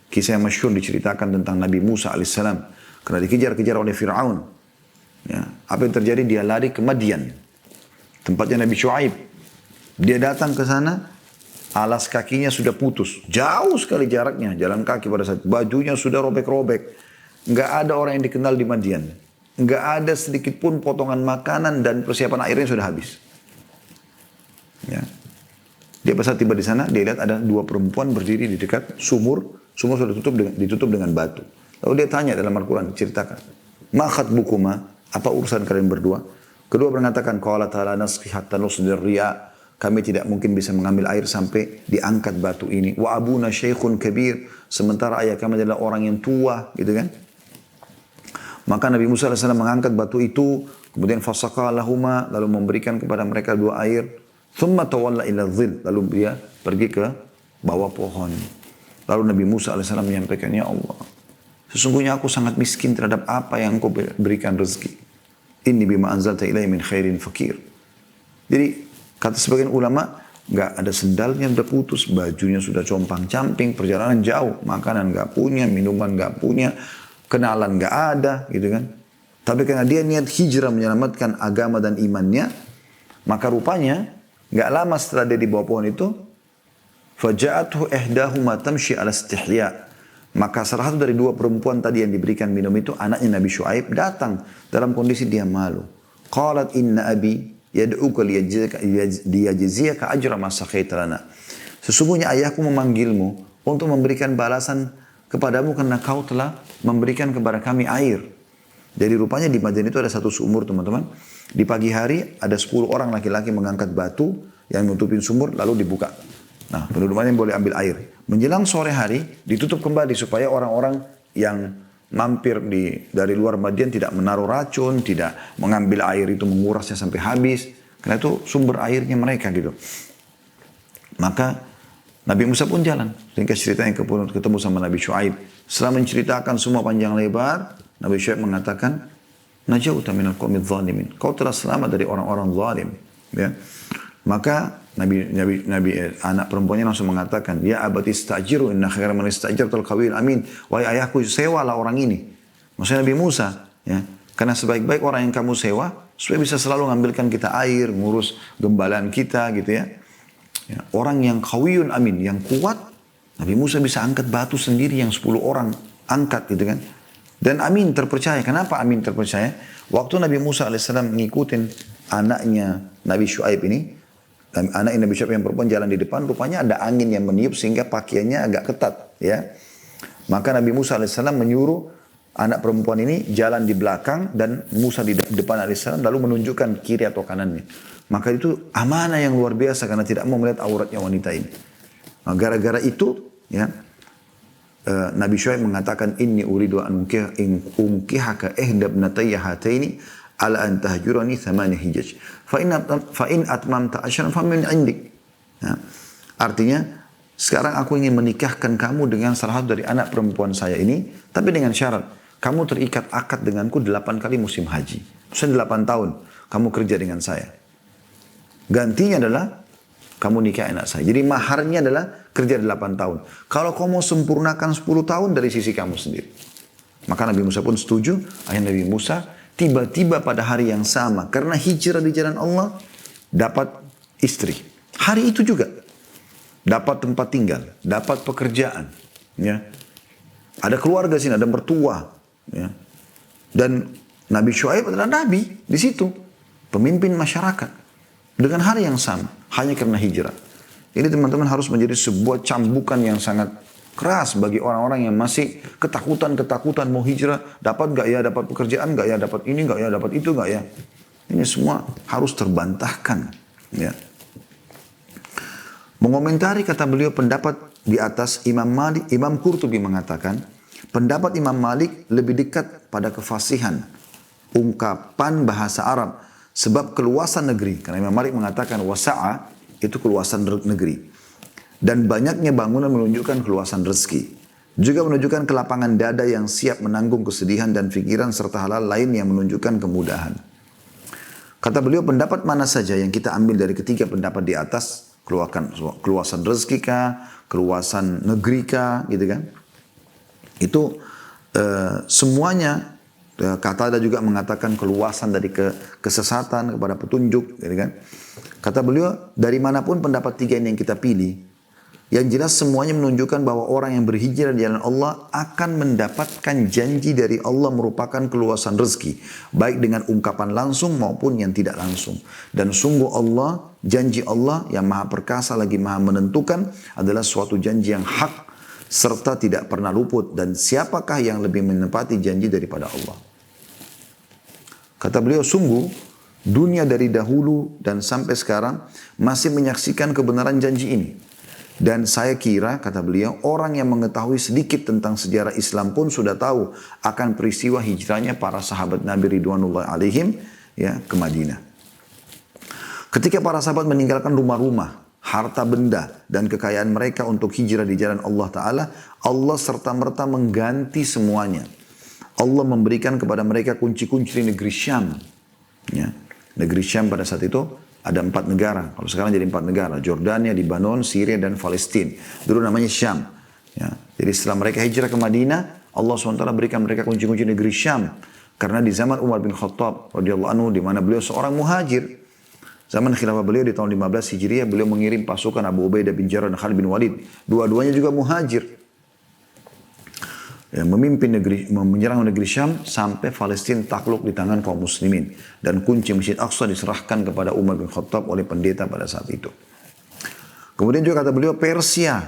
Kisah yang masyhur diceritakan tentang Nabi Musa alaihissalam. Karena dikejar-kejar oleh Fir'aun. Ya. Apa yang terjadi? Dia lari ke Madian. Tempatnya Nabi Shu'aib. Dia datang ke sana. Alas kakinya sudah putus. Jauh sekali jaraknya. Jalan kaki pada saat itu. Bajunya sudah robek-robek. Nggak ada orang yang dikenal di Madian. Nggak ada sedikit pun potongan makanan dan persiapan airnya sudah habis. Ya. Dia pas saat tiba di sana, dia lihat ada dua perempuan berdiri di dekat sumur. Sumur sudah ditutup dengan batu. Lalu dia tanya dalam Al-Quran, diceritakan. Ma khatbukuma, apa urusan kalian berdua? Kedua mengatakan, qala ta'ala nasqi hatta nusdir riya. Kami tidak mungkin bisa mengambil air sampai diangkat batu ini. Wa abuna syekhun kabir. Sementara ayah kami adalah orang yang tua. Gitu kan. Maka Nabi Musa AS mengangkat batu itu. Kemudian fasaqah lahuma. Lalu memberikan kepada mereka dua air. Thumma tawalla ila dhil. Lalu dia pergi ke bawah pohon. Lalu Nabi Musa AS menyampaikan, ya Allah, sesungguhnya aku sangat miskin terhadap apa yang engkau berikan rezeki. Inni bima anzalta ilai min khairin fakir. Jadi, kata sebagian ulama, nggak ada sendalnya udah putus, bajunya sudah compang-camping, perjalanan jauh, makanan nggak punya, minuman nggak punya, kenalan nggak ada, gitu kan. Tapi karena dia niat hijrah menyelamatkan agama dan imannya, maka rupanya nggak lama setelah dia di bawah pohon itu, faja'athu ihdahuma tamshi ala istihya. Maka salah satu dari dua perempuan tadi yang diberikan minum itu, anaknya Nabi Shu'aib, datang dalam kondisi dia malu. Qalat inna abi yad'uka liyajziyaka ajra ma saqaita lana. Sesungguhnya ayahku memanggilmu untuk memberikan balasan kepadamu karena kau telah memberikan kepada kami air. Jadi rupanya di Madian itu ada satu sumur teman-teman. Di pagi hari ada 10 orang laki-laki mengangkat batu yang menutupin sumur lalu dibuka. Nah penduduk Madian boleh ambil air. Menjelang sore hari ditutup kembali supaya orang-orang yang mampir dari luar Madian tidak menaruh racun, tidak mengambil air itu mengurasnya sampai habis. Karena itu sumber airnya mereka gitu. Maka Nabi Musa pun jalan. Sehingga ceritanya ketemu sama Nabi Syuaib. Setelah menceritakan semua panjang lebar, Nabi Syuaib mengatakan, najauta minal qawmi zalimin. Kau telah selamat dari orang-orang zalim. Ya. Maka anak perempuannya langsung mengatakan, ya abati istajiru inna khaira man istajartal qawiyul amin. Wahai ayahku, sewalah orang ini. Maksudnya Nabi Musa, ya. Karena sebaik-baik orang yang kamu sewa, supaya bisa selalu ngambilkan kita air, ngurus gembalaan kita gitu ya. Ya, orang yang qawiyun amin, yang kuat, Nabi Musa bisa angkat batu sendiri yang 10 orang angkat gitu kan. Dan amin terpercaya. Kenapa amin terpercaya? Waktu Nabi Musa alaihissalam ngikutin anaknya Nabi Syuaib ini, anak Nabi Syuaib yang perempuan jalan di depan, rupanya ada angin yang meniup sehingga pakaiannya agak ketat. Ya, maka Nabi Musa alaihissalam menyuruh anak perempuan ini jalan di belakang dan Musa di depan alaihissalam lalu menunjukkan kiri atau kanannya. Maka itu amanah yang luar biasa karena tidak mau melihat auratnya wanita ini. Nah, gara-gara itu, ya, Nabi Syuaib mengatakan, inni uridu an unkihaka ihda ibnatayya hataini ala an tahjurani thamani hijaj. Fa in atmamta asyran fa min indik. Ya. Artinya, sekarang aku ingin menikahkan kamu dengan salah satu dari anak perempuan saya ini, tapi dengan syarat, kamu terikat akad denganku 8 kali musim haji. Maksudnya 8 tahun kamu kerja dengan saya. Gantinya adalah kamu nikah anak saya. Jadi maharnya adalah kerja 8 tahun. Kalau kamu mau sempurnakan 10 tahun dari sisi kamu sendiri. Maka Nabi Musa pun setuju. Akhirnya Nabi Musa tiba-tiba pada hari yang sama. Karena hijrah di jalan Allah dapat istri. Hari itu juga. Dapat tempat tinggal. Dapat pekerjaan. Ya. Ada keluarga sini, ada mertua. Ya. Dan Nabi Syuaib adalah Nabi di situ. Pemimpin masyarakat. Dengan hari yang sama, hanya karena hijrah. Ini teman-teman harus menjadi sebuah cambukan yang sangat keras bagi orang-orang yang masih ketakutan mau hijrah. Dapat gak ya, dapat pekerjaan gak ya, dapat ini gak ya, dapat itu gak ya. Ini semua harus terbantahkan. Ya. Mengomentari kata beliau pendapat di atas Imam Malik, Imam Qurtubi mengatakan, pendapat Imam Malik lebih dekat pada kefasihan, ungkapan bahasa Arab, sebab keluasan negeri. Karena Imam Malik mengatakan wasa'a itu keluasan negeri. Dan banyaknya bangunan menunjukkan keluasan rezeki. Juga menunjukkan kelapangan dada yang siap menanggung kesedihan dan pikiran serta hal-hal lain yang menunjukkan kemudahan. Kata beliau, pendapat mana saja yang kita ambil dari ketiga pendapat di atas, keluasan rezeki kah, keluasan negeri kah, gitu kan. Itu semuanya. Kata ada juga mengatakan keluasan dari kesesatan kepada petunjuk, gitu kan. Kata beliau, dari manapun pendapat tiga ini yang kita pilih, yang jelas semuanya menunjukkan bahwa orang yang berhijrah di jalan Allah akan mendapatkan janji dari Allah merupakan keluasan rezeki, baik dengan ungkapan langsung maupun yang tidak langsung. Dan sungguh Allah, janji Allah yang maha perkasa lagi maha menentukan adalah suatu janji yang hak, serta tidak pernah luput. Dan siapakah yang lebih menepati janji daripada Allah? Kata beliau, sungguh dunia dari dahulu dan sampai sekarang masih menyaksikan kebenaran janji ini. Dan saya kira, kata beliau, orang yang mengetahui sedikit tentang sejarah Islam pun sudah tahu akan peristiwa hijrahnya para sahabat Nabi Ridwanullah alaihim, ya, ke Madinah. Ketika para sahabat meninggalkan rumah-rumah, harta benda dan kekayaan mereka untuk hijrah di jalan Allah Ta'ala, Allah serta-merta mengganti semuanya. Allah memberikan kepada mereka kunci-kunci negeri Syam. Ya. Negeri Syam pada saat itu ada 4 negara. Kalau sekarang jadi 4 negara. Jordania, Libanon, Syria, dan Palestina. Dulu namanya Syam. Ya. Jadi setelah mereka hijrah ke Madinah, Allah SWT berikan mereka kunci-kunci negeri Syam. Karena di zaman Umar bin Khattab radhiyallahu anhu, di mana beliau seorang muhajir. Zaman khilafah beliau di tahun 15 Hijriah, beliau mengirim pasukan Abu Ubaidah bin Jarrah dan Khalid bin Walid. Dua-duanya juga muhajir. Ya, memimpin menyerang negeri Syam sampai Palestina takluk di tangan kaum muslimin. Dan kunci Masjid Aqsa diserahkan kepada Umar bin Khattab oleh pendeta pada saat itu. Kemudian juga kata beliau Persia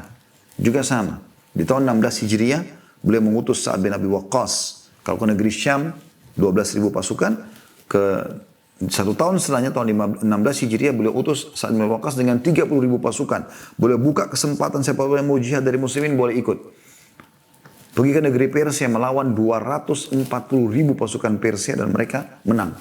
juga sama. Di tahun 16 Hijriah, beliau mengutus Sa'ad bin Abi Waqqas kalau ke negeri Syam, 12.000 pasukan. Ke 1 tahun setelahnya, tahun 16 Hijriah, beliau utus Sa'ad bin Abi Waqqas dengan 30.000 pasukan. Beliau buka kesempatan siapa yang mau jihad dari muslimin boleh ikut. Pergi ke negeri Persia melawan 240.000 pasukan Persia dan mereka menang.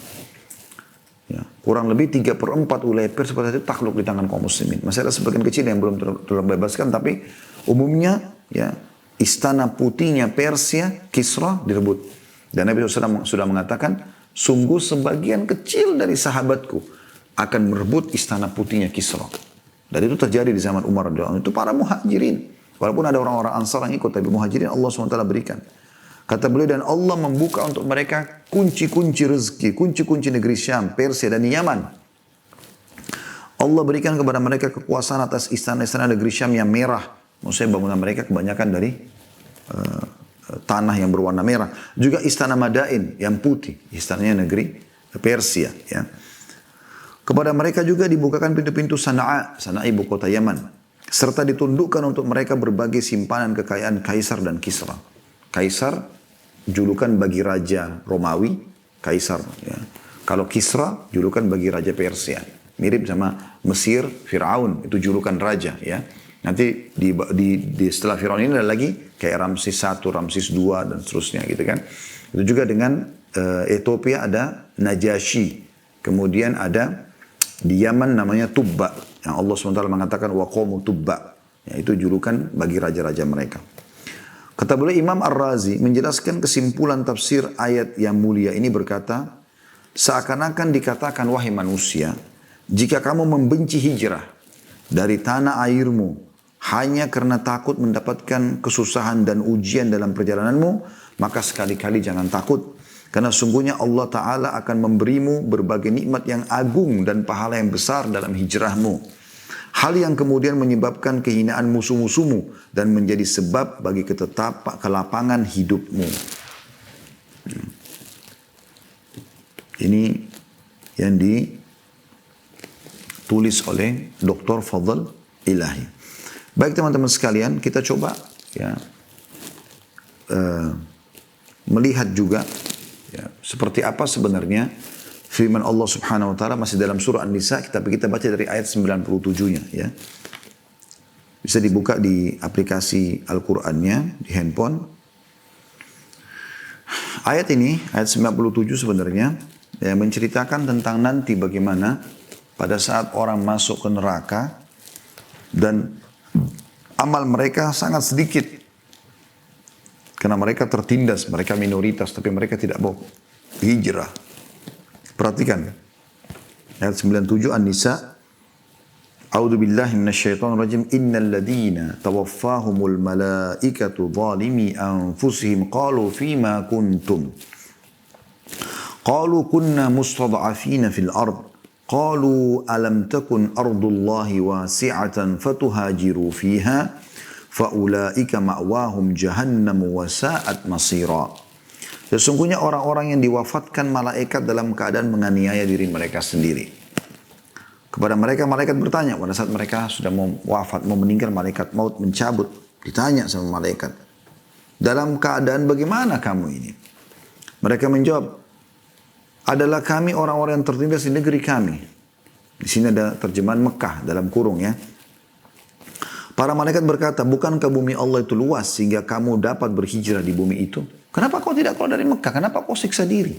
Ya, kurang lebih 3/4 wilayah Persia pada saat itu takluk di tangan kaum muslimin. Masih ada sebagian kecil yang belum terbebaskan, tapi umumnya ya istana putihnya Persia, Kisra direbut. Dan Nabi SAW sudah mengatakan, sungguh sebagian kecil dari sahabatku akan merebut istana putihnya Kisra. Dan itu terjadi di zaman Umar radhiyallahu anhu. Itu para muhajirin. Walaupun ada orang-orang Ansar yang ikut, tapi muhajirin Allah SWT berikan. Kata beliau, dan Allah membuka untuk mereka kunci-kunci rezeki, kunci-kunci negeri Syam, Persia dan Yaman. Allah berikan kepada mereka kekuasaan atas istana-istana negeri Syam yang merah. Maksudnya bangunan mereka kebanyakan dari tanah yang berwarna merah. Juga istana Madain yang putih, istananya negeri Persia. Ya. Kepada mereka juga dibukakan pintu-pintu Sana'a, Sana'a ibu kota Yaman. Serta ditundukkan untuk mereka berbagai simpanan kekayaan Kaisar dan Kisra. Kaisar, julukan bagi raja Romawi, Kaisar. Ya. Kalau Kisra, julukan bagi raja Persia. Mirip sama Mesir, Fir'aun, itu julukan raja. Ya. Nanti setelah Fir'aun ini ada lagi kayak Ramses I, Ramses II, dan seterusnya gitu kan. Itu juga dengan Ethiopia ada Najasyi. Kemudian ada di Yaman namanya Tubba. Yang Allah SWT mengatakan waqomu Tubba. Ya, itu julukan bagi raja-raja mereka. Kata beliau Imam Ar-Razi menjelaskan kesimpulan tafsir ayat yang mulia ini berkata, seakan-akan dikatakan wahai manusia, jika kamu membenci hijrah dari tanah airmu hanya karena takut mendapatkan kesusahan dan ujian dalam perjalananmu, maka sekali-kali jangan takut. Karena sungguhnya Allah Ta'ala akan memberimu berbagai nikmat yang agung dan pahala yang besar dalam hijrahmu. Hal yang kemudian menyebabkan kehinaan musuh-musuhmu dan menjadi sebab bagi kelapangan hidupmu. Ini yang ditulis oleh Dr. Fadl Ilahi. Baik teman-teman sekalian, kita coba ya, melihat juga ya, seperti apa sebenarnya firman Allah Subhanahu wa taala masih dalam surah An-Nisa, tapi kita baca dari ayat 97-nya ya. Bisa dibuka di aplikasi Al-Qur'annya di handphone. Ayat ini, ayat 97 sebenarnya ya, menceritakan tentang nanti bagaimana pada saat orang masuk ke neraka dan amal mereka sangat sedikit. Karena mereka tertindas, mereka minoritas, tapi mereka tidak mau hijrah. Perhatikan. Ayat 97 An-Nisa. A'udzu billahi minasyaitonir rajim. Innal ladzina tawaffahumul malaikatu zalimi anfusihim qalu fima kuntum. Qalu kunna mustad'afina fil ard. Qalu alam takun ardullahi wasi'atan fatuhajiru fiha faulaika ma'wahum jahannam wa sa'at masira. Sesungguhnya orang-orang yang diwafatkan malaikat dalam keadaan menganiaya diri mereka sendiri. Kepada mereka, malaikat bertanya pada saat mereka sudah mau wafat, mau meninggal, malaikat maut mencabut. Ditanya sama malaikat, dalam keadaan bagaimana kamu ini? Mereka menjawab, adalah kami orang-orang yang tertindas di negeri kami. Di sini ada terjemahan Mekah dalam kurung ya. Para malaikat berkata, bukankah bumi Allah itu luas sehingga kamu dapat berhijrah di bumi itu? Kenapa kau tidak keluar dari Mekah? Kenapa kau siksa diri?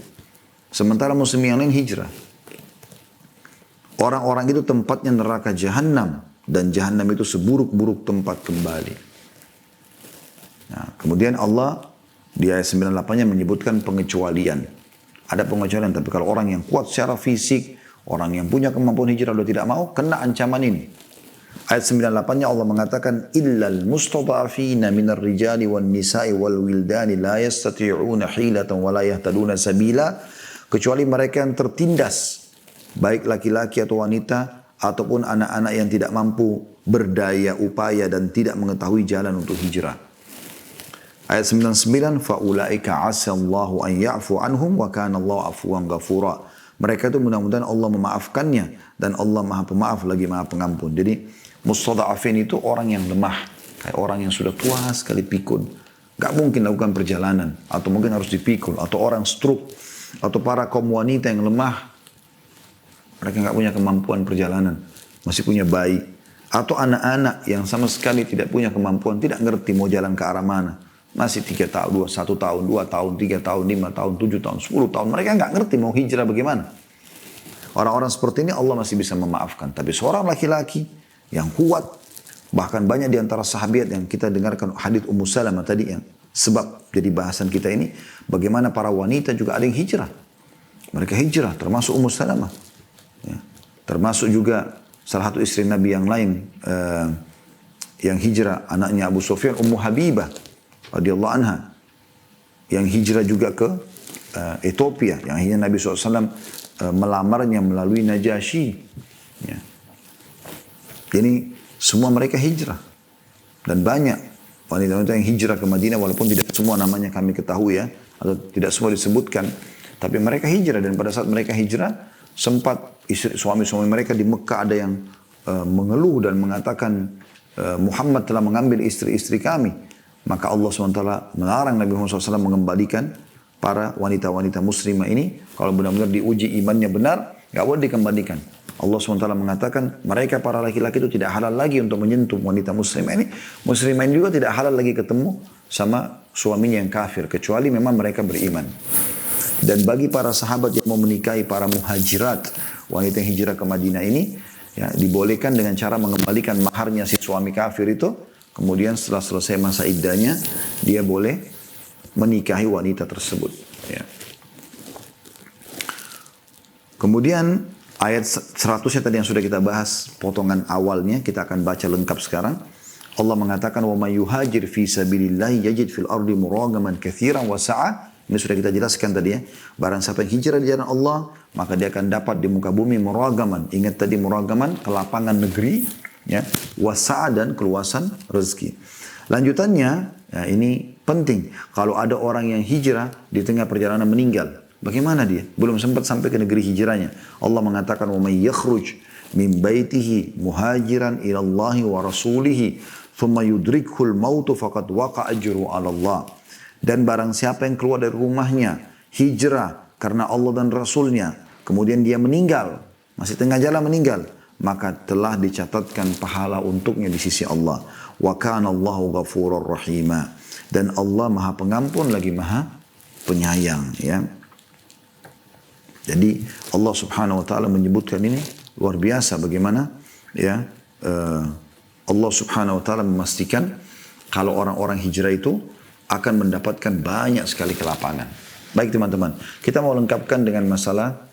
Sementara muslim yang lain hijrah. Orang-orang itu tempatnya neraka jahanam. Dan jahanam itu seburuk-buruk tempat kembali. Nah, kemudian Allah di ayat 98-nya menyebutkan pengecualian. Ada pengecualian, tapi kalau orang yang kuat secara fisik, orang yang punya kemampuan hijrah sudah tidak mau, kena ancaman ini. Ayat 98-nya Allah mengatakan illal mustada'afina minar rijali wan nisa'i wal wildani la yastati'una hilatan wa la yahtaduna sabila, kecuali mereka yang tertindas baik laki-laki atau wanita ataupun anak-anak yang tidak mampu berdaya upaya dan tidak mengetahui jalan untuk hijrah. Ayat 99 faulaika 'asallahu an ya'fu anhum wa kana Allahu 'afuwan ghafura. Mereka itu mudah-mudahan Allah memaafkannya dan Allah Maha Pemaaf lagi Maha Pengampun. Jadi mustada'afin itu orang yang lemah, kayak orang yang sudah tua sekali pikun, gak mungkin lakukan perjalanan, atau mungkin harus dipikul, atau orang stroke, atau para kaum wanita yang lemah, mereka gak punya kemampuan perjalanan, masih punya bayi, atau anak-anak yang sama sekali tidak punya kemampuan, tidak ngerti mau jalan ke arah mana, masih 3 tahun, 1 tahun, 2 tahun, 3 tahun, 5 tahun, 7 tahun, 10 tahun, mereka gak ngerti mau hijrah bagaimana. Orang-orang seperti ini Allah masih bisa memaafkan. Tapi seorang laki-laki yang kuat, bahkan banyak di antara sahabat yang kita dengarkan hadits Ummu Salamah tadi yang sebab jadi bahasan kita ini, bagaimana para wanita juga ada yang hijrah. Mereka hijrah, termasuk Ummu Salamah. Ya. Termasuk juga salah satu istri Nabi yang lain yang hijrah, anaknya Abu Sufyan, Ummu Habibah radhiyallahu anha, yang hijrah juga ke Ethiopia, yang akhirnya Nabi SAW melamarnya melalui Najasyi. Ya. Jadi semua mereka hijrah. Dan banyak wanita-wanita yang hijrah ke Madinah, walaupun tidak semua namanya kami ketahui ya, atau tidak semua disebutkan. Tapi mereka hijrah, dan pada saat mereka hijrah, sempat suami-suami mereka di Mekah ada yang mengeluh dan mengatakan, Muhammad telah mengambil istri-istri kami. Maka Allah SWT melarang Nabi Muhammad SAW mengembalikan para wanita-wanita muslimah ini. Kalau benar-benar diuji imannya benar, gak boleh dikembalikan. Allah SWT mengatakan, mereka para laki-laki itu tidak halal lagi untuk menyentuh wanita muslimah ini. Muslimah ini juga tidak halal lagi ketemu sama suaminya yang kafir, kecuali memang mereka beriman. Dan bagi para sahabat yang mau menikahi para muhajirat, wanita yang hijrah ke Madinah ini, ya, dibolehkan dengan cara mengembalikan maharnya si suami kafir itu. Kemudian setelah selesai masa iddahnya, dia boleh menikahi wanita tersebut. Ya. Kemudian ayat 100-nya tadi yang sudah kita bahas, potongan awalnya, kita akan baca lengkap sekarang. Allah mengatakan, وَمَا يُهَاجِرْ فِي سَبِيلِ اللَّهِ يَجِدْ فِي الْأَرْضِ مُرَاغَمًا كَثِيرًا وَسَعًا. Ini sudah kita jelaskan tadi ya. Barang siapa yang hijrah di jalan Allah, maka dia akan dapat di muka bumi muragaman. Ingat tadi muragaman, kelapangan negeri, ya, wasa'a dan keluasan rezeki. Lanjutannya, ya, ini penting. Kalau ada orang yang hijrah di tengah perjalanan meninggal, bagaimana dia? Belum sempat sampai ke negeri hijrahnya. Allah mengatakan, وَمَنْ يَخْرُجْ مِنْ بَيْتِهِ مُهَاجِرًا إِلَى اللَّهِ وَرَسُولِهِ ثُمَّ يُدْرِكْهُ الْمَوْتُ فَقَدْ وَقَعَ أَجْرُهُ عَلَى اللَّهِ. Dan barang siapa yang keluar dari rumahnya, hijrah karena Allah dan Rasulnya, kemudian dia meninggal, masih tengah jalan meninggal, maka telah dicatatkan pahala untuknya di sisi Allah. Wa kana Allahu ghafurur rahima. Dan Allah Maha Pengampun lagi Maha Penyayang, ya. Jadi Allah Subhanahu wa taala menyebutkan ini luar biasa bagaimana, ya, Allah Subhanahu wa taala memastikan kalau orang-orang hijrah itu akan mendapatkan banyak sekali kelapangan. Baik teman-teman, kita mau lengkapkan dengan masalah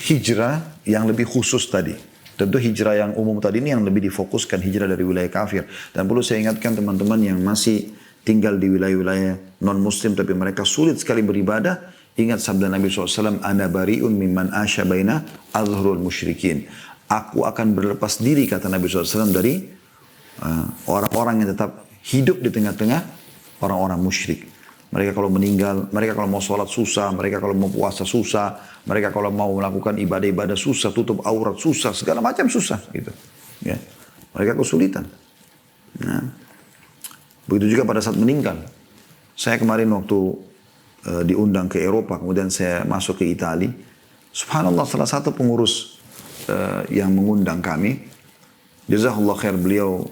hijrah yang lebih khusus tadi. Tentu hijrah yang umum tadi ini yang lebih difokuskan, hijrah dari wilayah kafir. Dan perlu saya ingatkan teman-teman yang masih tinggal di wilayah-wilayah non-muslim tapi mereka sulit sekali beribadah, ingat sabda Nabi SAW, Ana bari'un mimman asya baina azhrul musyrikin. Aku akan berlepas diri, kata Nabi SAW, dari orang-orang yang tetap hidup di tengah-tengah orang-orang musyrik. Mereka kalau meninggal, mereka kalau mau sholat susah, mereka kalau mau puasa susah, mereka kalau mau melakukan ibadah-ibadah susah, tutup aurat susah, segala macam susah gitu. Ya. Mereka kesulitan. Nah. Begitu juga pada saat meninggal. Saya kemarin waktu diundang ke Eropa, kemudian saya masuk ke Italia. Subhanallah, salah satu pengurus yang mengundang kami, jazakallah khair, beliau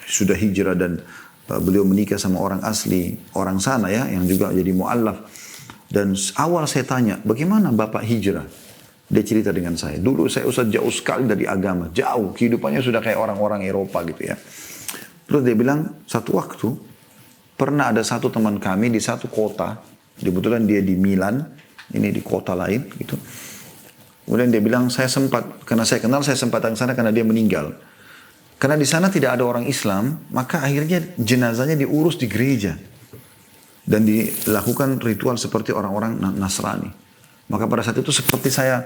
sudah hijrah dan beliau menikah sama orang asli, orang sana ya, yang juga jadi mu'allaf. Dan awal saya tanya, bagaimana Bapak hijrah? Dia cerita dengan saya, dulu saya usah jauh sekali dari agama, jauh, kehidupannya sudah kayak orang-orang Eropa gitu ya. Terus dia bilang, satu waktu, pernah ada satu teman kami di satu kota, kebetulan dia di Milan, ini di kota lain gitu. Kemudian dia bilang, saya sempat, karena saya kenal, saya sempat ke sana karena dia meninggal. Karena di sana tidak ada orang Islam, maka akhirnya jenazahnya diurus di gereja. Dan dilakukan ritual seperti orang-orang Nasrani. Maka pada saat itu seperti saya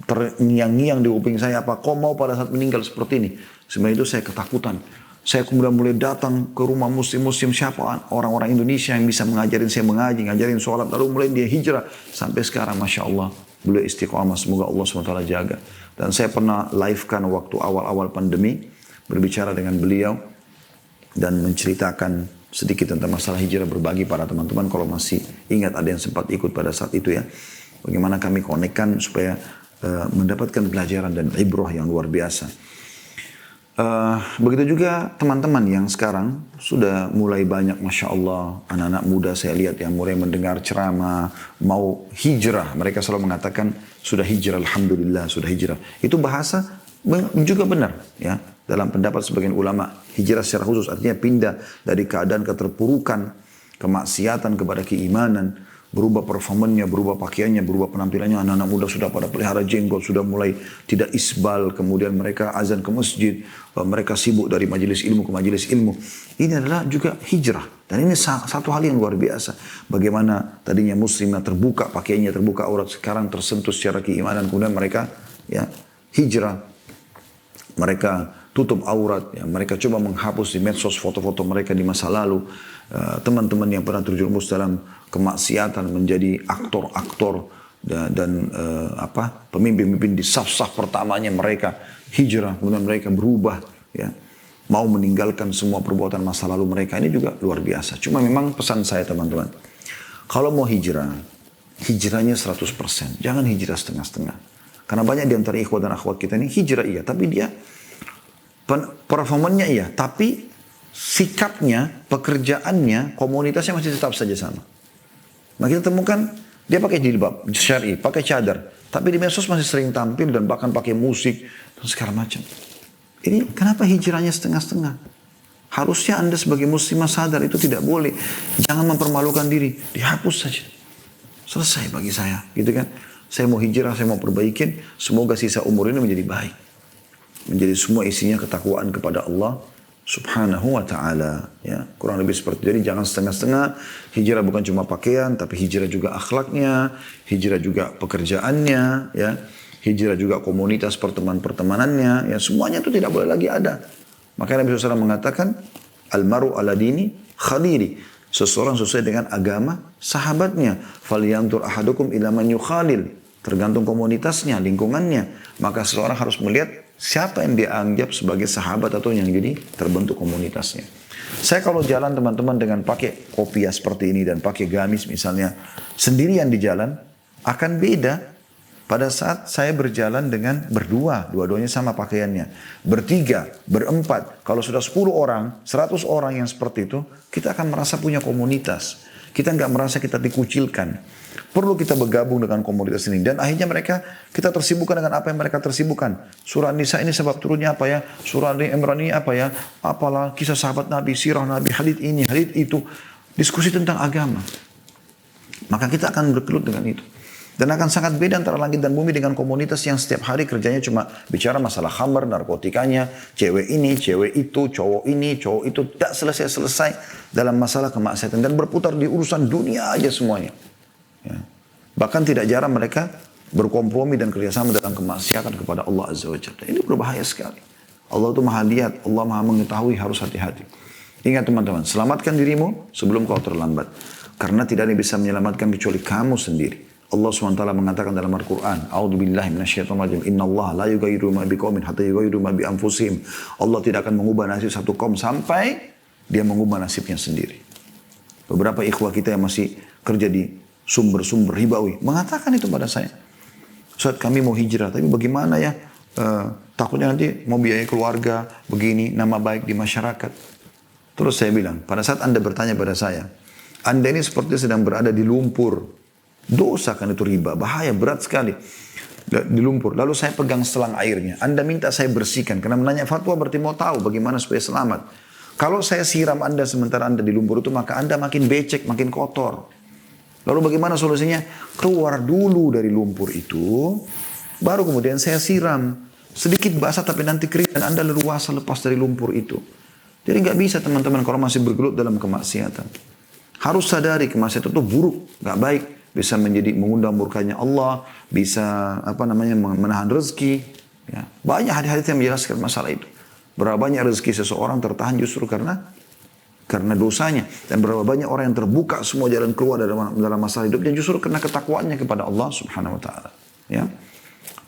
terngiang-ngiang di kuping saya, apa kau mau pada saat meninggal seperti ini? Sebenarnya itu saya ketakutan. Saya kemudian mulai datang ke rumah muslim-muslim, siapa orang-orang Indonesia yang bisa mengajarin saya mengaji, ngajarin sholat. Lalu mulai dia hijrah. Sampai sekarang Masya Allah, beliau istiqamah, semoga Allah SWT jaga. Dan saya pernah live-kan waktu awal-awal pandemi, berbicara dengan beliau dan menceritakan sedikit tentang masalah hijrah, berbagi para teman-teman kalau masih ingat ada yang sempat ikut pada saat itu ya. Bagaimana kami konekkan supaya mendapatkan pelajaran dan ibrah yang luar biasa. Begitu juga teman-teman yang sekarang sudah mulai banyak Masya Allah anak-anak muda saya lihat yang mulai mendengar ceramah, mau hijrah. Mereka selalu mengatakan sudah hijrah, alhamdulillah sudah hijrah. Itu bahasa juga benar ya. Dalam pendapat sebagian ulama, hijrah secara khusus artinya pindah dari keadaan keterpurukan, kemaksiatan kepada keimanan, berubah performanya, berubah pakaiannya, berubah penampilannya. Anak-anak muda sudah pada pelihara jenggot, sudah mulai tidak isbal, kemudian mereka azan ke masjid, mereka sibuk dari majelis ilmu ke majelis ilmu. Ini adalah juga hijrah. Dan ini satu hal yang luar biasa. Bagaimana tadinya muslimah terbuka, pakaiannya terbuka aurat, sekarang tersentuh secara keimanan, kemudian mereka ya hijrah. Mereka tutup aurat, ya. Mereka coba menghapus di medsos foto-foto mereka di masa lalu. Teman-teman yang pernah terjerumus dalam kemaksiatan menjadi aktor-aktor dan pemimpin-pemimpin di saf-saf pertamanya mereka hijrah, kemudian mereka berubah, ya, mau meninggalkan semua perbuatan masa lalu mereka. Ini juga luar biasa. Cuma memang pesan saya teman-teman, kalau mau hijrah, hijrahnya 100%, jangan hijrah setengah-setengah. Karena banyak di antara ikhwat dan akhwat kita ini hijrah iya, tapi dia performanya iya, tapi sikapnya, pekerjaannya, komunitasnya masih tetap saja sama. Nah kita temukan dia pakai jilbab syar'i, pakai cadar, tapi di medsos masih sering tampil dan bahkan pakai musik dan segala macam. Ini kenapa hijrahnya setengah-setengah? Harusnya Anda sebagai muslimah sadar itu tidak boleh. Jangan mempermalukan diri, dihapus saja. Selesai bagi saya, gitu kan? Saya mau hijrah, saya mau perbaikin, semoga sisa umur ini menjadi baik. Menjadi semua isinya ketakwaan kepada Allah Subhanahu wa ta'ala. Ya, kurang lebih seperti itu. Jadi jangan setengah-setengah. Hijrah bukan cuma pakaian, tapi hijrah juga akhlaknya, hijrah juga pekerjaannya, ya. Hijrah juga komunitas pertemanan-pertemanannya, ya. Semuanya itu tidak boleh lagi ada. Maka Nabi SAW mengatakan, Al-maru ala dini khalili. Seseorang sesuai dengan agama sahabatnya. Falyantur ahadukum ila man yukhalil. Tergantung komunitasnya, lingkungannya. Maka seseorang harus melihat siapa yang dia anggap sebagai sahabat atau yang jadi terbentuk komunitasnya. Saya kalau jalan teman-teman dengan pakai kopiah seperti ini dan pakai gamis misalnya, sendirian di jalan akan beda pada saat saya berjalan dengan berdua, dua-duanya sama pakaiannya. Bertiga, berempat, kalau sudah 10 orang, 100 orang yang seperti itu, kita akan merasa punya komunitas. Kita nggak merasa kita dikucilkan. Perlu kita bergabung dengan komunitas ini. Dan akhirnya kita tersibukkan dengan apa yang mereka tersibukkan. Surah Nisa ini sebab turunnya apa ya? Surah Imran ini apa ya? Apalah kisah sahabat Nabi, sirah Nabi, hadits ini, hadits itu. Diskusi tentang agama. Maka kita akan bergelut dengan itu. Dan akan sangat beda antara langit dan bumi dengan komunitas yang setiap hari kerjanya cuma bicara masalah khamar, narkotikanya, cewek ini, cewek itu, cowok ini, cowok itu. Tak selesai-selesai dalam masalah kemaksiatan. Dan berputar di urusan dunia aja semuanya. Ya. Bahkan tidak jarang mereka berkompromi dan kerjasama dalam kemaksiatan kepada Allah Azza wa Jalla. Ini berbahaya sekali. Allah itu maha lihat, Allah maha mengetahui, harus hati-hati. Ingat teman-teman, selamatkan dirimu sebelum kau terlambat. Karena tidak ada yang bisa menyelamatkan kecuali kamu sendiri. Allah SWT mengatakan dalam Al-Quran, A'udzubillahi minasyaitonirrajim, Innallaha la yughayyiru ma biqaumin hatta yughayyiru ma bi anfusihim. Allah tidak akan mengubah nasib satu kaum sampai dia mengubah nasibnya sendiri. Beberapa ikhwah kita yang masih kerja di sumber-sumber ribawi mengatakan itu pada saya. Saat kami mau hijrah, tapi bagaimana ya? Takutnya nanti mau biaya keluarga, begini, nama baik di masyarakat. Terus saya bilang, pada saat Anda bertanya pada saya, Anda ini seperti sedang berada di lumpur. Dosa kan itu riba, bahaya, berat sekali. Di lumpur, lalu saya pegang selang airnya. Anda minta saya bersihkan, karena menanya fatwa berarti mau tahu bagaimana supaya selamat. Kalau saya siram Anda sementara Anda di lumpur itu, maka Anda makin becek, makin kotor. Lalu bagaimana solusinya? Keluar dulu dari lumpur itu, baru kemudian saya siram. Sedikit basah tapi nanti kering dan Anda leluasa lepas dari lumpur itu. Jadi nggak bisa teman-teman kalau masih bergelut dalam kemaksiatan. Harus sadari kemaksiatan itu buruk, nggak baik. Bisa menjadi mengundang murkanya Allah, bisa menahan rezeki. Ya. Banyak hadis-hadis yang menjelaskan masalah itu. Berapa banyak rezeki seseorang tertahan justru karena dosanya. Dan berapa banyak orang yang terbuka semua jalan keluar dalam masalah hidupnya justru karena ketakwaannya kepada Allah Subhanahu wa ta'ala. Ya.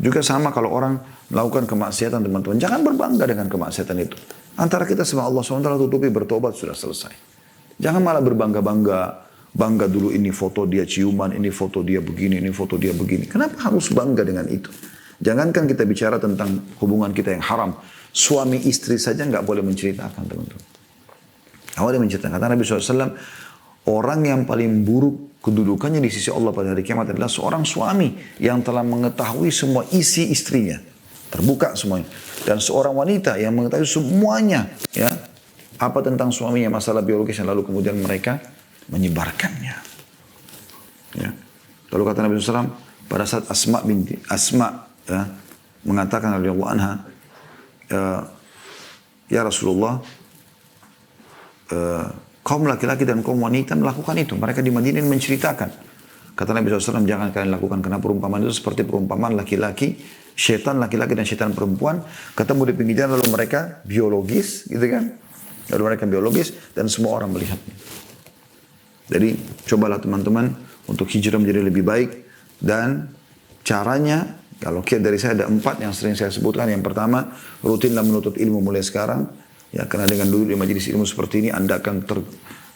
Juga sama kalau orang melakukan kemaksiatan teman-teman. Jangan berbangga dengan kemaksiatan itu. Antara kita sama Allah SWT tutupi, bertobat, sudah selesai. Jangan malah berbangga-bangga. Bangga dulu ini foto dia ciuman, ini foto dia begini, ini foto dia begini. Kenapa harus bangga dengan itu? Jangankan kita bicara tentang hubungan kita yang haram. Suami istri saja nggak boleh menceritakan teman-teman. Nggak boleh menceritakan. Kata Nabi SAW, orang yang paling buruk kedudukannya di sisi Allah pada hari kiamat adalah seorang suami yang telah mengetahui semua isi istrinya. Terbuka semuanya. Dan seorang wanita yang mengetahui semuanya, ya, apa tentang suaminya, masalah biologis, yang lalu kemudian mereka menyebarkannya. Ya. Lalu kata Nabi SAW, pada saat Asma ya, mengatakan radhiyallahu anha, ya Rasulullah, kaum laki-laki dan kaum wanita melakukan itu. Mereka di Madinah menceritakan. Kata Nabi SAW, jangan kalian lakukan, karena perumpamaan itu seperti perumpamaan laki-laki, syaitan laki-laki dan syaitan perempuan ketemu di pinggir jalan, lalu mereka biologis, gitu kan? Lalu mereka biologis dan semua orang melihatnya. Jadi cobalah teman-teman untuk hijrah menjadi lebih baik, dan caranya, kalau dari saya ada 4 yang sering saya sebutkan. Yang pertama, rutinlah menuntut ilmu mulai sekarang. Ya, karena dengan duduk di majelis ilmu seperti ini, Anda akan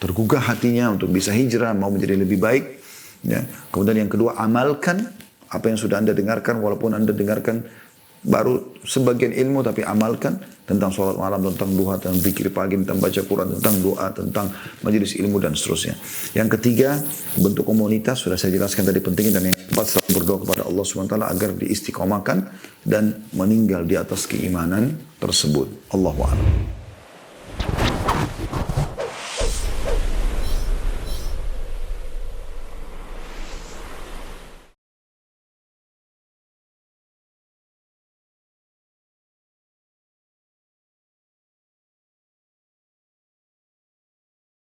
tergugah hatinya untuk bisa hijrah, mau menjadi lebih baik. Ya. Kemudian yang kedua, amalkan apa yang sudah Anda dengarkan, walaupun Anda dengarkan baru sebagian ilmu, tapi amalkan tentang sholat malam, tentang duha, tentang zikir pagi, tentang baca Quran, tentang doa, tentang majelis ilmu dan seterusnya. Yang ketiga, bentuk komunitas sudah saya jelaskan tadi pentingnya, dan yang keempat, selalu berdoa kepada Allah SWT agar diistiqomahkan dan meninggal di atas keimanan tersebut. Allahu a'lam.